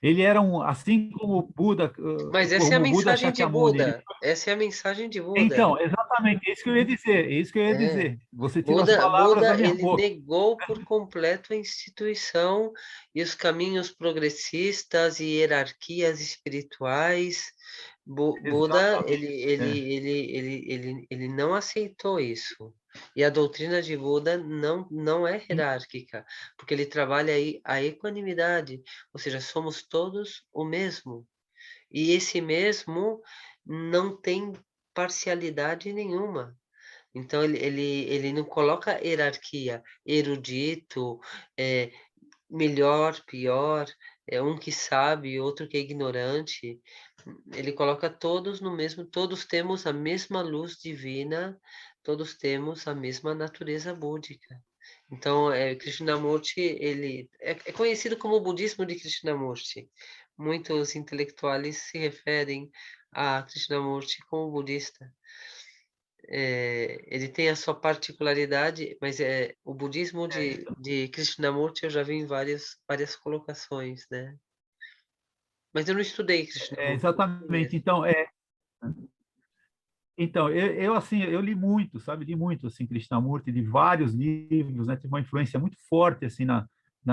Ele era assim como o Buda, Mas essa é a como o Buda mensagem de Shakyamuni. Buda. Essa é a mensagem de Buda. Então, exatamente, é isso que eu ia dizer, é isso que eu ia É. dizer. Você tirou as palavras da Buda, minha ele boca. negou por completo a instituição e os caminhos progressistas e hierarquias espirituais. Buda, Exatamente. ele não aceitou isso. E a doutrina de Buda não é hierárquica, porque ele trabalha aí a equanimidade, ou seja, somos todos o mesmo. E esse mesmo não tem parcialidade nenhuma. Então, ele não coloca hierarquia, erudito, é, melhor, pior, é um que sabe, outro que é ignorante. Ele coloca todos no mesmo, todos temos a mesma luz divina, todos temos a mesma natureza búdica. Então, Krishnamurti, ele é conhecido como o budismo de Krishnamurti. Muitos intelectuais se referem a Krishnamurti como budista. Ele tem a sua particularidade, mas o budismo de Krishnamurti eu já vi em várias colocações, né? Mas eu não estudei Krishnamurti, eu não Exatamente. conheço. Então, eu assim, eu li muito, sabe, li muito assim Krishnamurti, de vários livros, né? Tive uma influência muito forte assim na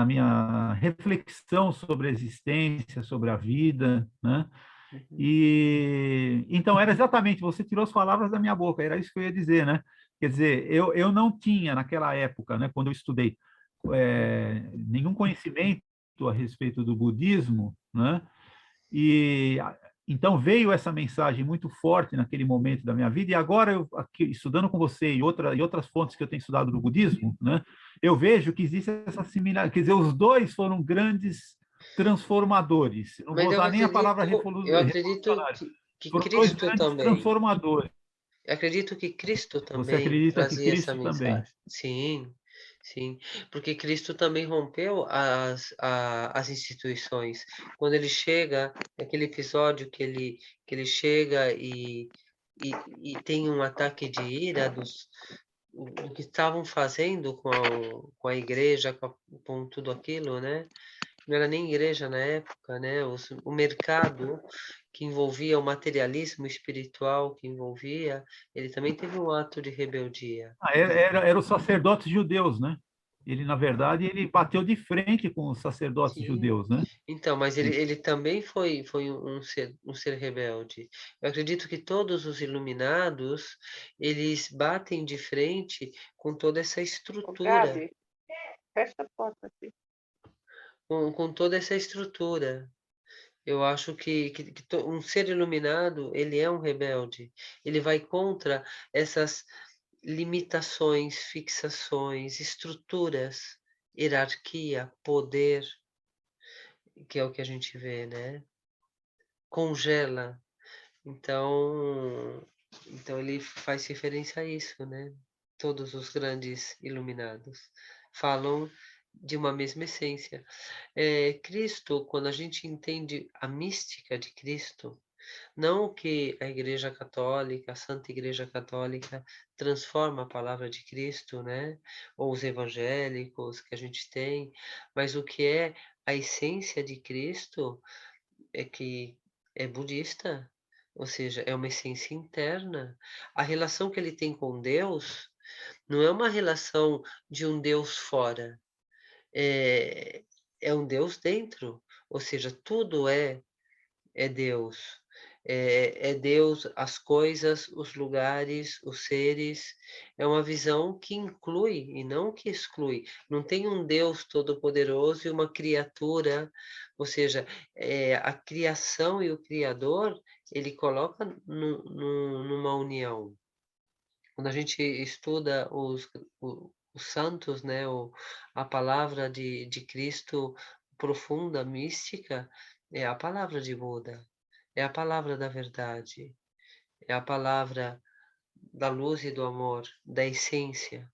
minha reflexão sobre a existência, sobre a vida, né? Uhum. E então era exatamente, você tirou as palavras da minha boca, era isso que eu ia dizer, né? Quer dizer, eu não tinha naquela época, né, quando eu estudei, nenhum conhecimento a respeito do budismo, né? E então veio essa mensagem muito forte naquele momento da minha vida, e agora eu aqui estudando com você e outras fontes que eu tenho estudado do budismo, né? Eu vejo que existe essa similaridade, quer dizer, os dois foram grandes transformadores. Não vou Mas usar nem a palavra eu acredito revolucionário. que Foram dois Cristo grandes também. transformadores. Eu acredito que Cristo Você também acredita que trazia essa Cristo também? mensagem. Sim, sim, porque Cristo também rompeu as instituições. Quando ele chega, aquele episódio que ele chega e tem um ataque de ira do que estavam fazendo com a igreja, com tudo aquilo, né? Não era nem igreja na época, né? O mercado que envolvia o materialismo espiritual que envolvia, ele também teve um ato de rebeldia. Era os sacerdotes judeus, né? Ele, na verdade, ele bateu de frente com os sacerdotes Sim. judeus, né? Então, mas ele também foi um ser rebelde. Eu acredito que todos os iluminados, eles batem de frente com toda essa Ô, estrutura, Gabi, fecha a porta aqui. com toda essa estrutura. Eu acho que um ser iluminado, ele é um rebelde. Ele vai contra essas limitações, fixações, estruturas, hierarquia, poder, que é o que a gente vê, né? Congela. Então ele faz referência a isso, né? Todos os grandes iluminados falam de uma mesma essência. Cristo, quando a gente entende a mística de Cristo, não o que a Igreja Católica, a Santa Igreja Católica transforma a palavra de Cristo, né? Ou os evangélicos que a gente tem, mas o que é a essência de Cristo é que é budista. ou seja, é uma essência interna. A relação que ele tem com Deus não é uma relação de um Deus fora, é, é um Deus dentro, ou seja, tudo é Deus. É Deus, as coisas, os lugares, os seres. É uma visão que inclui e não que exclui. Não tem um Deus todo-poderoso e uma criatura, ou seja, a criação e o Criador, ele coloca numa união. Quando a gente estuda os santos, né, a palavra de Cristo profunda, mística, é a palavra de Buda. É a palavra da verdade, é a palavra da luz e do amor, da essência.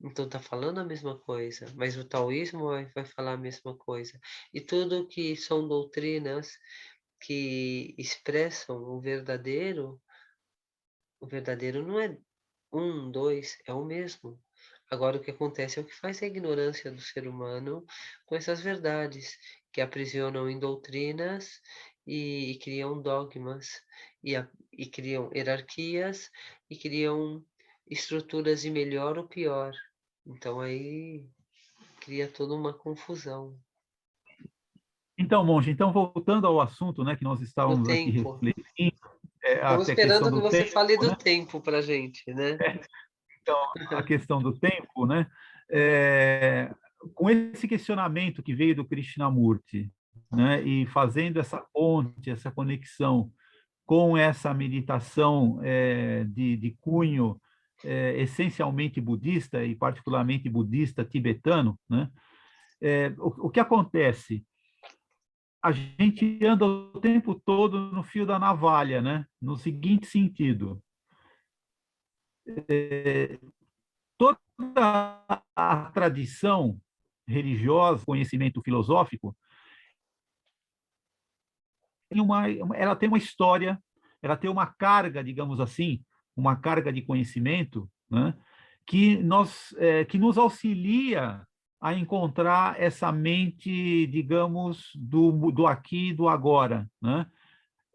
Então está falando a mesma coisa, mas o taoísmo vai falar a mesma coisa. E tudo que são doutrinas que expressam o verdadeiro não é um, dois, é o mesmo. Agora o que acontece é o que faz a ignorância do ser humano com essas verdades, que aprisionam em doutrinas e criam dogmas, e criam hierarquias, e criam estruturas de melhor ou pior. Então aí cria toda uma confusão. Então, monge, então voltando ao assunto, né, que nós Do estávamos aqui tempo. refletindo, Estamos até a questão esperando que do você tempo, fale do né? tempo para a gente, né? Então, a questão do tempo, né? É, com esse questionamento que veio do Krishnamurti, né, e fazendo essa ponte, essa conexão com essa meditação de cunho essencialmente budista e particularmente budista tibetano, né? O que acontece? A gente anda o tempo todo no fio da navalha, né? No seguinte sentido: toda a tradição religiosa, conhecimento filosófico, ela tem uma história, ela tem uma carga, digamos assim, uma carga de conhecimento, né? Que nos auxilia a encontrar essa mente, digamos, do aqui e do agora, né?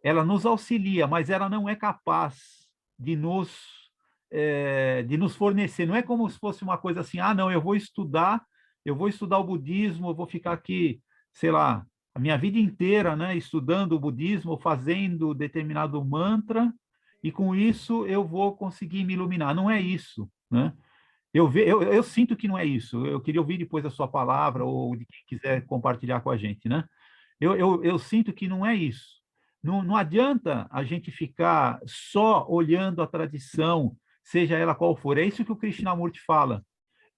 Ela nos auxilia, mas ela não é capaz de nos fornecer. Não é como se fosse uma coisa assim, não, eu vou estudar o budismo, eu vou ficar aqui, sei lá, a minha vida inteira, né, estudando o budismo, fazendo determinado mantra, e com isso eu vou conseguir me iluminar. Não é isso, né? Eu sinto que não é isso. Eu queria ouvir depois a sua palavra, ou de quem quiser compartilhar com a gente, né? Eu sinto que não é isso. Não adianta a gente ficar só olhando a tradição, seja ela qual for. É isso que o Krishnamurti fala.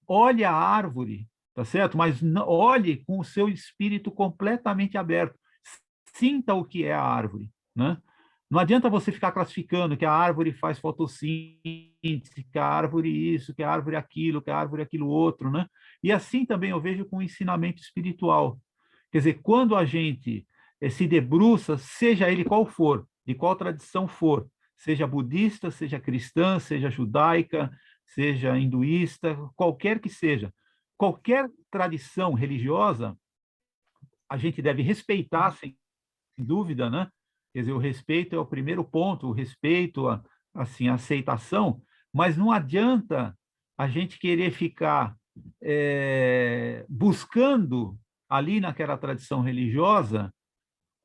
Olhe a árvore, tá certo? Mas olhe com o seu espírito completamente aberto. Sinta o que é a árvore, né? Não adianta você ficar classificando que a árvore faz fotossíntese, que a árvore isso, que a árvore aquilo, que a árvore aquilo outro, né? E assim também eu vejo com o ensinamento espiritual. Quer dizer, quando a gente se debruça, seja ele qual for, de qual tradição for, seja budista, seja cristã, seja judaica, seja hinduísta, qualquer que seja, qualquer tradição religiosa, a gente deve respeitar, sem dúvida, né? Quer dizer, o respeito é o primeiro ponto, o respeito, assim, a aceitação, mas não adianta a gente querer ficar buscando ali naquela tradição religiosa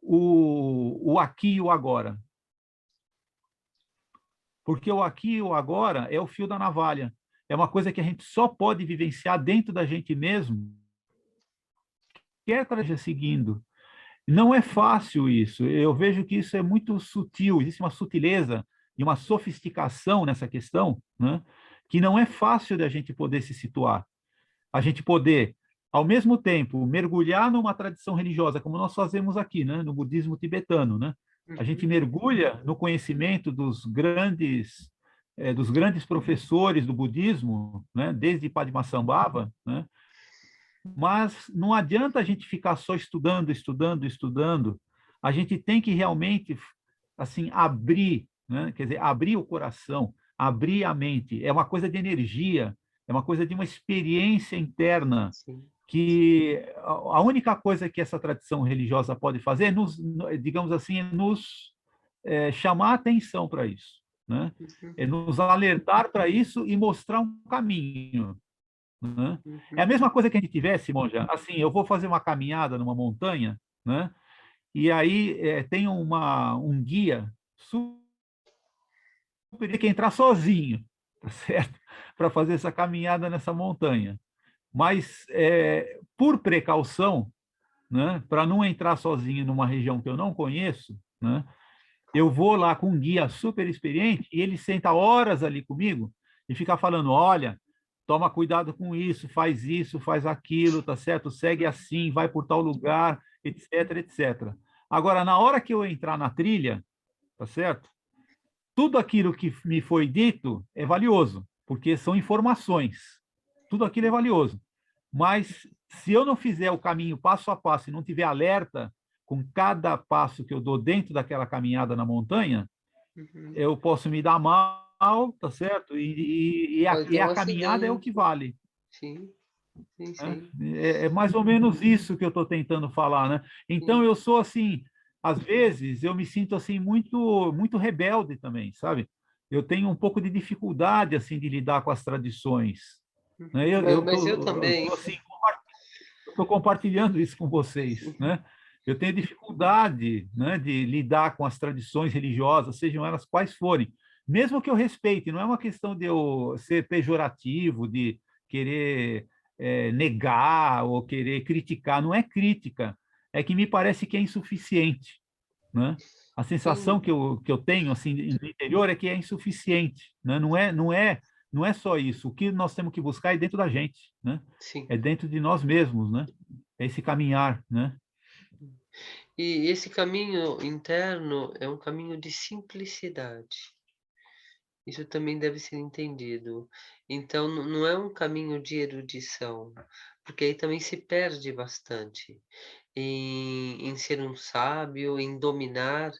o aqui e o agora. Porque o aqui e o agora é o fio da navalha. É uma coisa que a gente só pode vivenciar dentro da gente mesmo, quer esteja seguindo. Não é fácil isso. Eu vejo que isso é muito sutil, existe uma sutileza e uma sofisticação nessa questão, né? Que não é fácil da gente poder se situar. A gente poder, ao mesmo tempo, mergulhar numa tradição religiosa, como nós fazemos aqui, né? No budismo tibetano, né? A gente mergulha no conhecimento dos grandes professores do budismo, né? Desde Padmasambhava, né? Mas não adianta a gente ficar só estudando, estudando, estudando. A gente tem que realmente, assim, abrir, né? Quer dizer, abrir o coração, abrir a mente. É uma coisa de energia, é uma coisa de uma experiência interna, Sim. que a única coisa que essa tradição religiosa pode fazer é digamos assim, chamar a atenção para isso, né? Uhum. É nos alertar para isso e mostrar um caminho, né? É a Uhum. mesma coisa que a gente tivesse, Monja, assim, eu vou fazer uma caminhada numa montanha, né? E aí tem um guia super que entrar sozinho, tá certo? Para fazer essa caminhada nessa montanha. Mas, por precaução, né, para não entrar sozinho numa região que eu não conheço, né, eu vou lá com um guia super experiente e ele senta horas ali comigo e fica falando, olha, toma cuidado com isso, faz aquilo, tá certo? Segue assim, vai por tal lugar, etc, etc. Agora, na hora que eu entrar na trilha, tá certo? Tudo aquilo que me foi dito é valioso, porque são informações. Tudo aquilo é valioso. Mas se eu não fizer o caminho passo a passo e não tiver alerta com cada passo que eu dou dentro daquela caminhada na montanha, Uhum. eu posso me dar mal, tá certo? Pode ter E um a caminhada é o que acidente. vale. Sim, sim, Né? sim. É mais ou menos isso que eu estou tentando falar, né? Então Sim. eu sou assim, às vezes eu me sinto assim muito rebelde também, sabe? Eu tenho um pouco de dificuldade assim de lidar com as tradições, né? Uhum. Mas eu também. Assim, estou compartilhando isso com vocês, né? Eu tenho dificuldade, né, de lidar com as tradições religiosas, sejam elas quais forem, mesmo que eu respeite. Não é uma questão de eu ser pejorativo, de querer negar ou querer criticar. Não é crítica, é que me parece que é insuficiente, né? A sensação Sim, que eu tenho assim no interior é que é insuficiente, né? Não é só isso. O que nós temos que buscar é dentro da gente, né? sim. É dentro de nós mesmos, né? É esse caminhar, né? E esse caminho interno é um caminho de simplicidade. Isso também deve ser entendido. Então, não é um caminho de erudição, porque aí também se perde bastante em ser um sábio, em dominar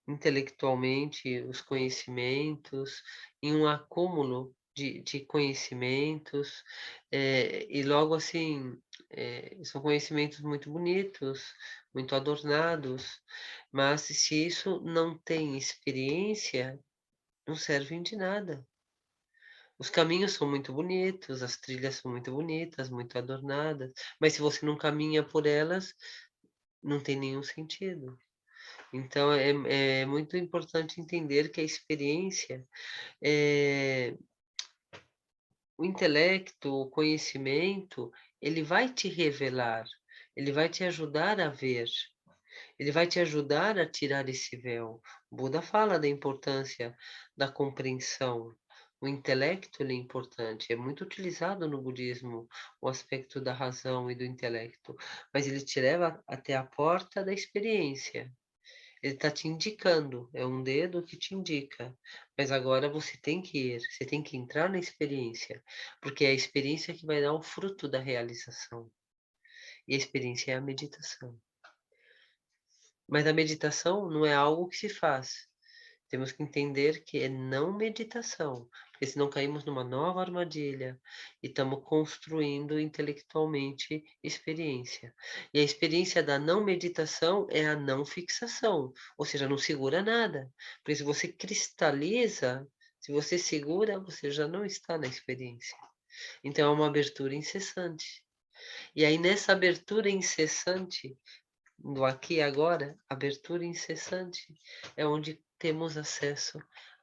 intelectualmente os conhecimentos, em um acúmulo de conhecimentos, e logo assim, são conhecimentos muito bonitos, muito adornados, mas se isso não tem experiência, não servem de nada. Os caminhos são muito bonitos, as trilhas são muito bonitas, muito adornadas, mas se você não caminha por elas, não tem nenhum sentido. Então é muito importante entender que a experiência, o intelecto, o conhecimento, ele vai te revelar, ele vai te ajudar a ver, ele vai te ajudar a tirar esse véu. O Buda fala da importância da compreensão. O intelecto ele é importante, é muito utilizado no budismo o aspecto da razão e do intelecto, mas ele te leva até a porta da experiência. Ele está te indicando, é um dedo que te indica. Mas agora você tem que ir, você tem que entrar na experiência, porque é a experiência que vai dar o fruto da realização. E a experiência é a meditação. Mas a meditação não é algo que se faz. Temos que entender que é não meditação, porque senão caímos numa nova armadilha e estamos construindo intelectualmente experiência. E a experiência da não meditação é a não fixação, ou seja, não segura nada. Porque se você cristaliza, se você segura, você já não está na experiência. Então é uma abertura incessante. E aí nessa abertura incessante, do aqui e agora, abertura incessante, é onde temos acesso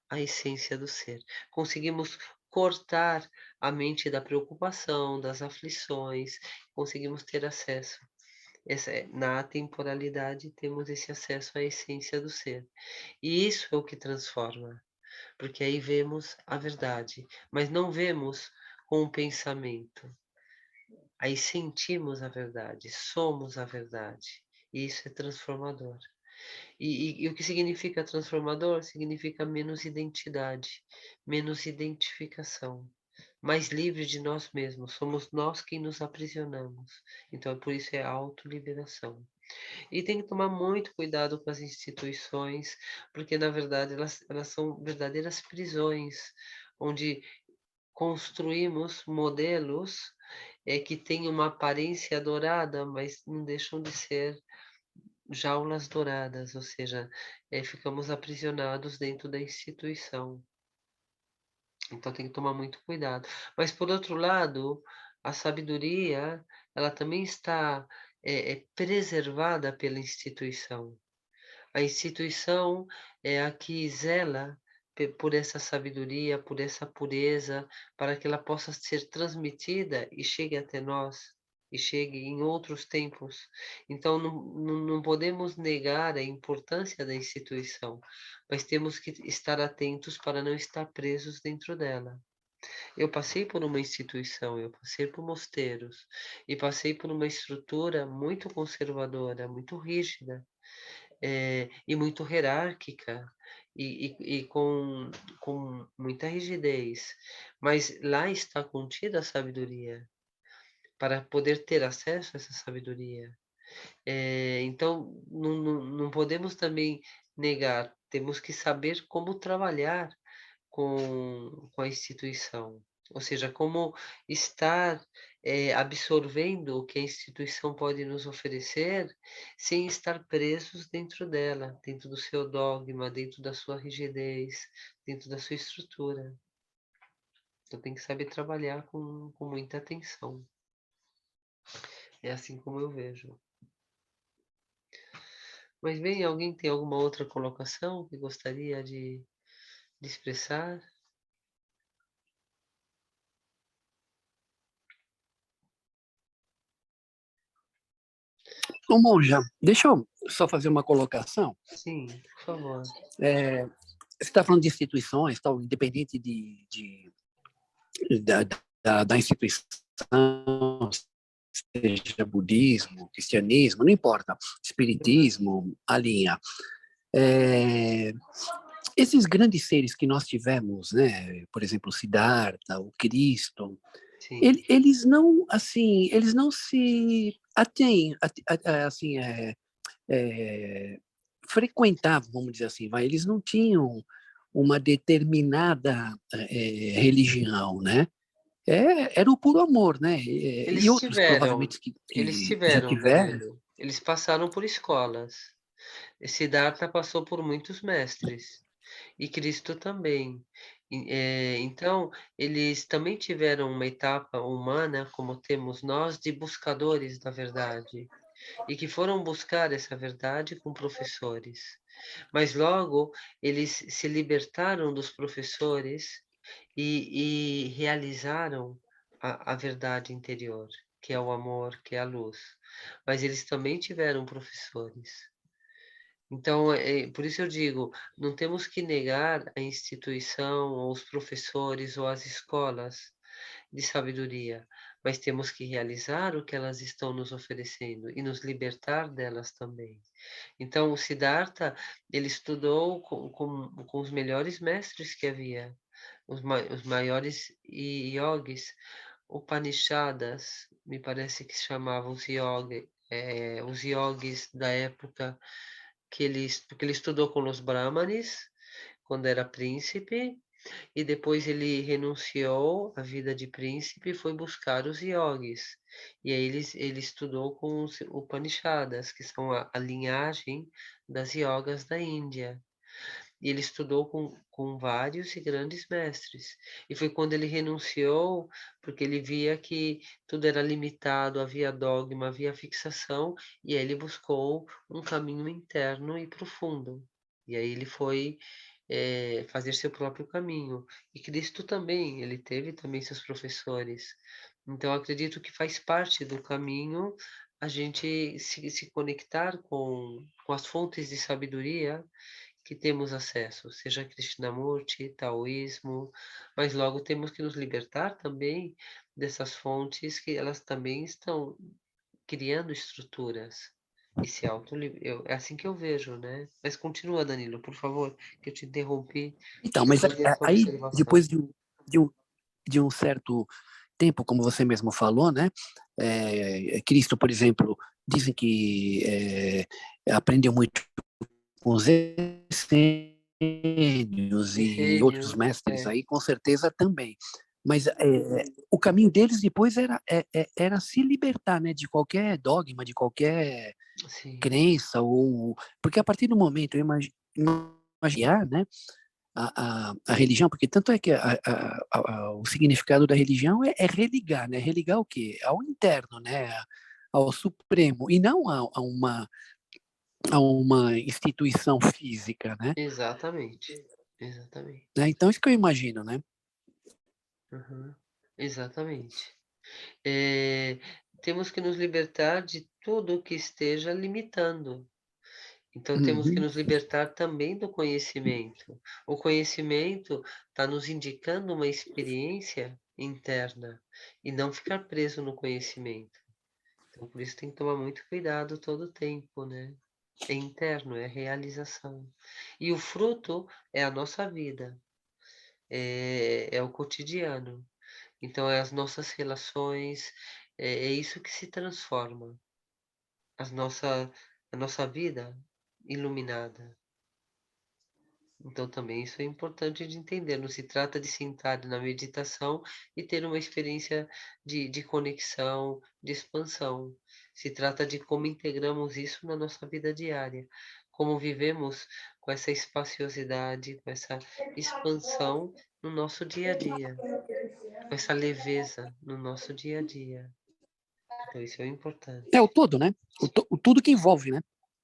à essência do ser. Conseguimos cortar a mente da preocupação, das aflições, conseguimos ter acesso. Na temporalidade, temos esse acesso à essência do ser. E isso é o que transforma, porque aí vemos a verdade, mas não vemos com o pensamento. Aí sentimos a verdade, somos a verdade. E isso é transformador. E o que significa transformador? Significa menos identidade, menos identificação, mais livre de nós mesmos. Somos nós quem nos aprisionamos. Então, por isso é autoliberação. E tem que tomar muito cuidado com as instituições, porque, na verdade, elas são verdadeiras prisões, onde construímos modelos que têm uma aparência dourada, mas não deixam de ser jaulas douradas, ou seja, ficamos aprisionados dentro da instituição. Então tem que tomar muito cuidado. Mas por outro lado, a sabedoria, ela também está preservada pela instituição. A instituição é a que zela por essa sabedoria, por essa pureza, para que ela possa ser transmitida e chegue até nós, e chegue em outros tempos. Então, não podemos negar a importância da instituição, mas temos que estar atentos para não estar presos dentro dela. Eu passei por uma instituição, eu passei por mosteiros, e passei por uma estrutura muito conservadora, muito rígida, e muito hierárquica e com muita rigidez, mas lá está contida a sabedoria, para poder ter acesso a essa sabedoria. Então não podemos também negar, temos que saber como trabalhar com a instituição, ou seja, como estar absorvendo o que a instituição pode nos oferecer, sem estar presos dentro dela, dentro do seu dogma, dentro da sua rigidez, dentro da sua estrutura. Então tem que saber trabalhar com muita atenção. É assim como eu vejo. Mas bem, alguém tem alguma outra colocação que gostaria de expressar? Ô, Monja, deixa eu só fazer uma colocação. Sim, por favor. Você está falando de instituições, tal, independente da instituição, seja budismo, cristianismo, não importa, espiritismo, a linha. Esses grandes seres que nós tivemos, né, por exemplo, o Siddhartha, o Cristo, eles não, assim, eles não se atêm, assim, frequentavam, vamos dizer assim, eles não tinham uma determinada religião, né? Era o puro amor, né? E outros provavelmente que já tiveram. Danilo. Eles passaram por escolas. Siddhartha passou por muitos mestres. E Cristo também. Então, eles também tiveram uma etapa humana, como temos nós, de buscadores da verdade. E que foram buscar essa verdade com professores. Mas logo, eles se libertaram dos professores e realizaram a verdade interior, que é o amor, que é a luz. Mas eles também tiveram professores. Então, por isso eu digo, não temos que negar a instituição, ou os professores, ou as escolas de sabedoria, mas temos que realizar o que elas estão nos oferecendo e nos libertar delas também. Então, o Siddhartha, ele estudou com os melhores mestres que havia, os maiores yogis, Upanishadas, me parece que se chamavam os yogis da época porque ele estudou com os Brahmanes quando era príncipe, e depois ele renunciou à vida de príncipe e foi buscar os yogis. E aí ele estudou com os Upanishadas, que são a linhagem das yogas da Índia. E ele estudou com vários e grandes mestres. E foi quando ele renunciou, porque ele via que tudo era limitado, havia dogma, havia fixação, e aí ele buscou um caminho interno e profundo. E aí ele foi fazer seu próprio caminho. E Cristo também, ele teve também seus professores. Então, acredito que faz parte do caminho a gente se conectar com as fontes de sabedoria que temos acesso, seja Krishnamurti, taoísmo, mas logo temos que nos libertar também dessas fontes que elas também estão criando estruturas e se é assim que eu vejo, né? Mas continua, Danilo, por favor, que eu te interrompi. Então, mas Essa aí, observação. depois de um certo tempo, como você mesmo falou, né? Cristo, por exemplo, dizem que aprendeu muito com os essênios e outros mestres aí, com certeza também. Mas o caminho deles depois era se libertar, né, de qualquer dogma, de qualquer crença, ou porque a partir do momento, eu imaginar, né, a religião, porque tanto é que o significado da religião é religar, né? Religar o quê? Ao interno, né? Ao Supremo, e não a uma instituição física, né? Exatamente. Exatamente. Né? Então, isso que eu imagino, né? Uhum. Exatamente. Temos que nos libertar de tudo que esteja limitando. Então, temos que Uhum. nos libertar também do conhecimento. O conhecimento está nos indicando uma experiência interna e não ficar preso no conhecimento. Então, por isso tem que tomar muito cuidado todo o tempo, né? É interno, é realização. E o fruto é a nossa vida, é o cotidiano. Então, é as nossas relações, é isso que se transforma. A nossa vida iluminada. Então, também isso é importante de entender. Não se trata de sentar na meditação e ter uma experiência de conexão, de expansão. Se trata de como integramos isso na nossa vida diária. Como vivemos com essa espaciosidade, com essa expansão no nosso dia a dia. Com essa leveza no nosso dia a dia. Então, isso é importante. É o todo, né? O tudo que envolve, né?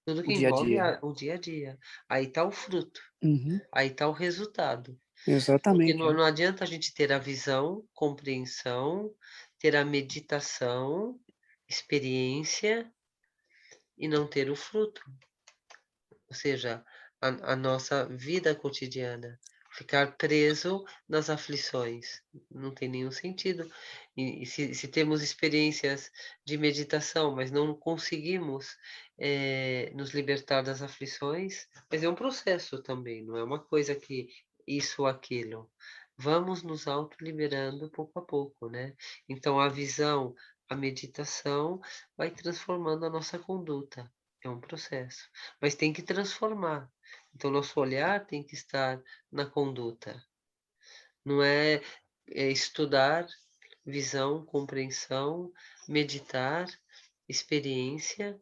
Tudo O que dia a envolve dia. o dia a dia. Aí está o fruto. Uhum. Aí está o resultado. Porque Exatamente. não adianta a gente ter a visão, compreensão, ter a meditação, experiência e não ter o fruto. Ou seja, a nossa vida cotidiana. Ficar preso nas aflições. Não tem nenhum sentido. E se temos experiências de meditação, mas não conseguimos nos libertar das aflições, mas é um processo também, não é uma coisa que isso ou aquilo. Vamos nos auto-liberando pouco a pouco, né? Então, a visão, a meditação vai transformando a nossa conduta. É um processo, mas tem que transformar. Então, nosso olhar tem que estar na conduta. Não é estudar, visão, compreensão, meditar, experiência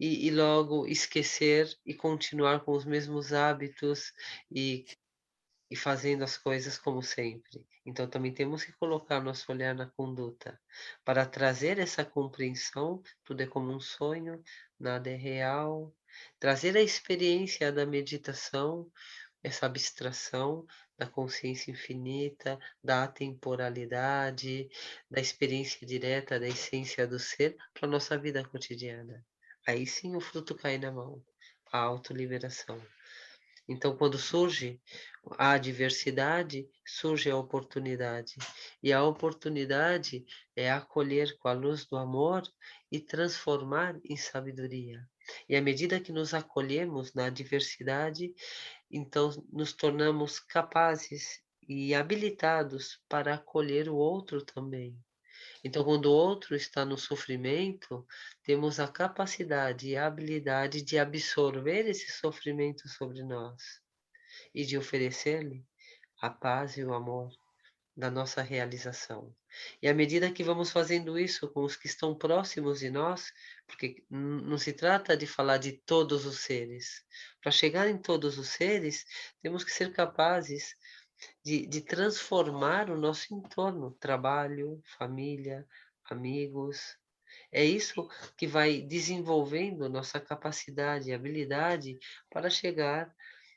e logo esquecer e continuar com os mesmos hábitos e fazendo as coisas como sempre. Então, também temos que colocar nosso olhar na conduta para trazer essa compreensão. Tudo é como um sonho, nada é real. Trazer a experiência da meditação, essa abstração da consciência infinita, da atemporalidade, da experiência direta da essência do ser para a nossa vida cotidiana. Aí sim o fruto cai na mão, a autoliberação. Então, quando surge a adversidade, surge a oportunidade. E a oportunidade é acolher com a luz do amor e transformar em sabedoria. E à medida que nos acolhemos na adversidade, então nos tornamos capazes e habilitados para acolher o outro também. Então, quando o outro está no sofrimento, temos a capacidade e a habilidade de absorver esse sofrimento sobre nós e de oferecer-lhe a paz e o amor da nossa realização. E à medida que vamos fazendo isso com os que estão próximos de nós, porque não se trata de falar de todos os seres. Para chegar em todos os seres, temos que ser capazes de transformar o nosso entorno, trabalho, família, amigos. É isso que vai desenvolvendo nossa capacidade e habilidade para chegar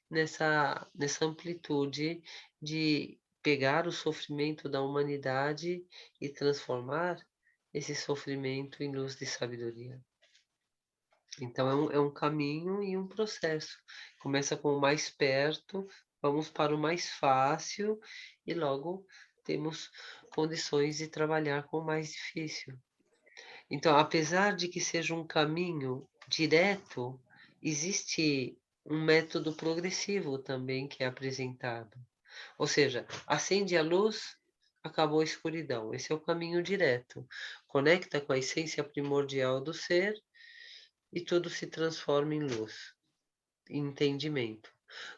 nessa amplitude de pegar o sofrimento da humanidade e transformar esse sofrimento em luz de sabedoria. Então é um caminho e um processo. Começa com o mais perto, vamos para o mais fácil e logo temos condições de trabalhar com o mais difícil. Então, apesar de que seja um caminho direto, existe um método progressivo também que é apresentado. Ou seja, acende a luz, acabou a escuridão. Esse é o caminho direto. Conecta com a essência primordial do ser e tudo se transforma em luz, em entendimento.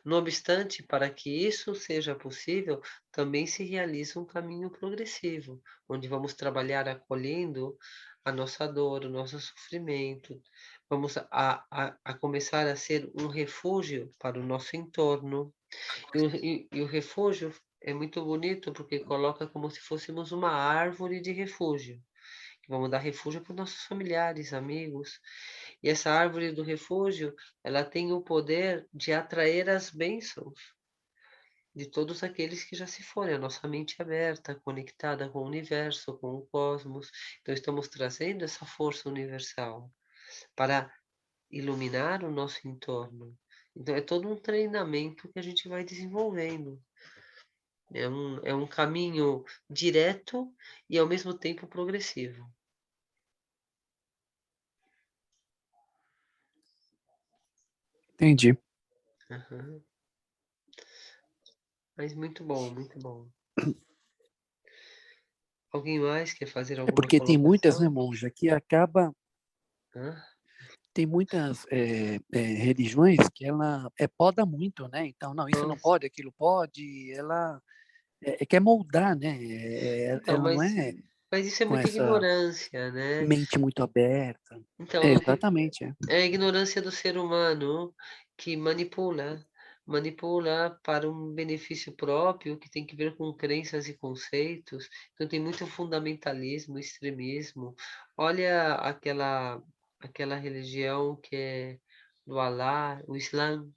No obstante, para que isso seja possível, também se realiza um caminho progressivo, onde vamos trabalhar acolhendo a nossa dor, o nosso sofrimento. Vamos a começar a ser um refúgio para o nosso entorno. E o refúgio é muito bonito porque coloca como se fôssemos uma árvore de refúgio. Vamos dar refúgio para os nossos familiares, amigos. E essa árvore do refúgio, ela tem o poder de atrair as bênçãos de todos aqueles que já se foram. A nossa mente aberta, conectada com o universo, com o cosmos. Então, estamos trazendo essa força universal para iluminar o nosso entorno. Então, é todo um treinamento que a gente vai desenvolvendo. É um caminho direto e, ao mesmo tempo, progressivo. Entendi. Uhum. Mas muito bom, muito bom. Alguém mais quer fazer É alguma porque tem muitas, né, colocação? monja, que acaba... Hã? Tem muitas religiões que ela poda muito, né? Então, não, isso não Nossa. pode, aquilo pode. Ela quer moldar, né? Então, Ela não é mas isso é com muita essa ignorância, né? mente muito aberta. Então, Exatamente. é a ignorância do ser humano que manipula para um benefício próprio, que tem que ver com crenças e conceitos. Então tem muito fundamentalismo, extremismo. Olha aquela religião que é do Alá, o Islã,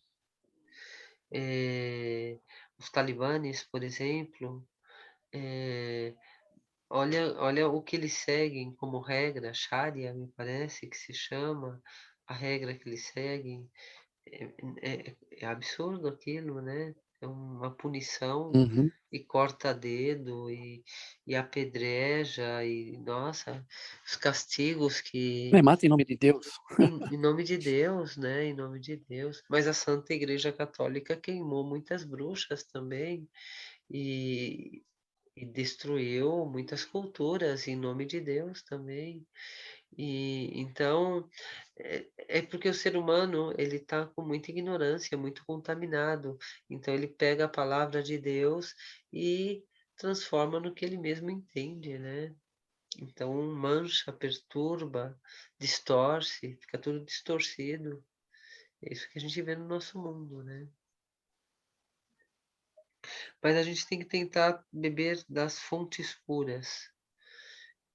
os talibanes, por exemplo. eh, olha o que eles seguem como regra, Sharia, me parece que se chama, a regra que eles seguem. É absurdo aquilo, né? É uma punição Uhum. e corta dedo e apedreja e, nossa, os castigos que Mata em nome de Deus. em nome de Deus, né? Em nome de Deus. Mas a Santa Igreja Católica queimou muitas bruxas também e, e destruiu muitas culturas em nome de Deus também. E então é porque o ser humano ele está com muita ignorância, muito contaminado. Então ele pega a palavra de Deus e transforma no que ele mesmo entende, né? Então mancha, perturba, distorce, fica tudo distorcido. É isso que a gente vê no nosso mundo, né? Mas a gente tem que tentar beber das fontes puras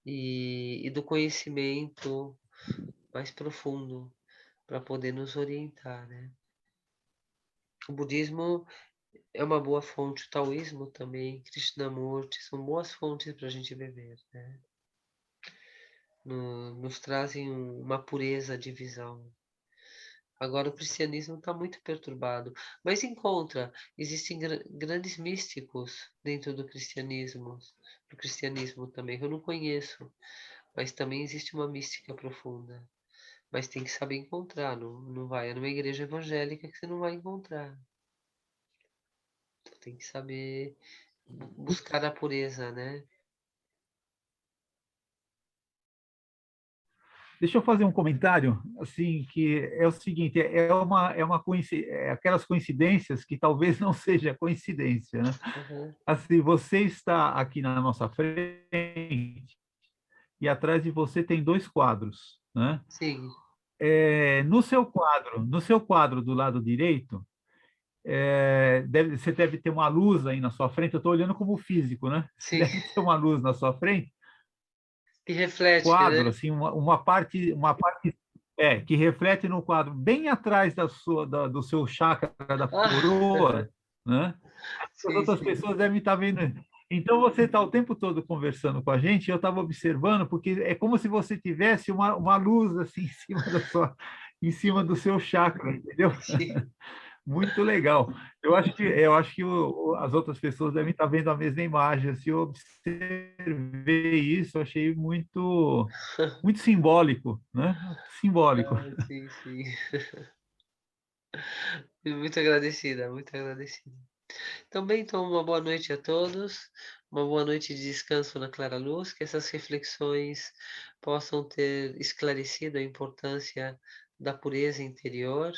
e do conhecimento mais profundo para poder nos orientar, né? O budismo é uma boa fonte, o taoísmo também, Krishnamurti, são boas fontes para a gente beber, né? Nos trazem uma pureza de visão. Agora o cristianismo está muito perturbado, mas existem grandes místicos dentro do cristianismo também, eu não conheço, mas também existe uma mística profunda. Mas tem que saber encontrar, não vai numa igreja evangélica que você não vai encontrar. Tem que saber buscar a pureza, né? Deixa eu fazer um comentário, assim, que é o seguinte, aquelas coincidências que talvez não seja coincidência, né? Uhum. Assim, você está aqui na nossa frente e atrás de você tem dois quadros, né? Sim, No seu quadro do lado direito, você deve ter uma luz aí na sua frente. Eu estou olhando como físico, né? Você sim. deve ter uma luz na sua frente, Que reflete, quadro, né? assim, uma parte que reflete no quadro, bem atrás do seu chakra da Ah, coroa, né? As sim, outras sim. pessoas devem estar vendo. Então você está o tempo todo conversando com a gente, eu estava observando, porque é como se você tivesse uma luz assim em cima do seu chakra, entendeu? Sim. Muito legal. Eu acho que as outras pessoas devem estar vendo a mesma imagem. Se eu observei isso, eu achei muito, muito simbólico, né? Simbólico. Ah, sim, sim. Muito agradecida, muito agradecida. Também então uma boa noite a todos, uma boa noite de descanso na clara luz, que essas reflexões possam ter esclarecido a importância da pureza interior,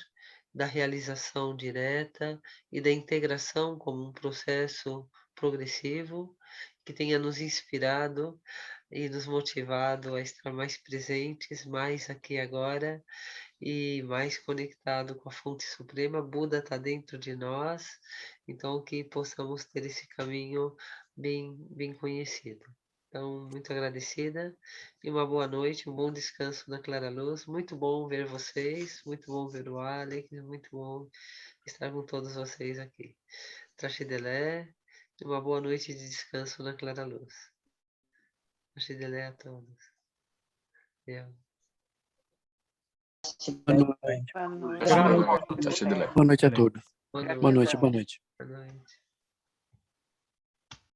da realização direta e da integração como um processo progressivo que tenha nos inspirado e nos motivado a estar mais presentes, mais aqui agora e mais conectado com a fonte suprema. Buda está dentro de nós, então que possamos ter esse caminho bem conhecido. Então, muito agradecida e uma boa noite, um bom descanso na Clara Luz. Muito bom ver vocês, muito bom ver o Alex, muito bom estar com todos vocês aqui. Traxidelé, e uma boa noite de descanso na Clara Luz. Traxidelé a todos. Eu. Boa noite. Boa noite. Boa noite a todos. Boa noite a todos. Boa noite. Boa noite, boa noite. Boa noite.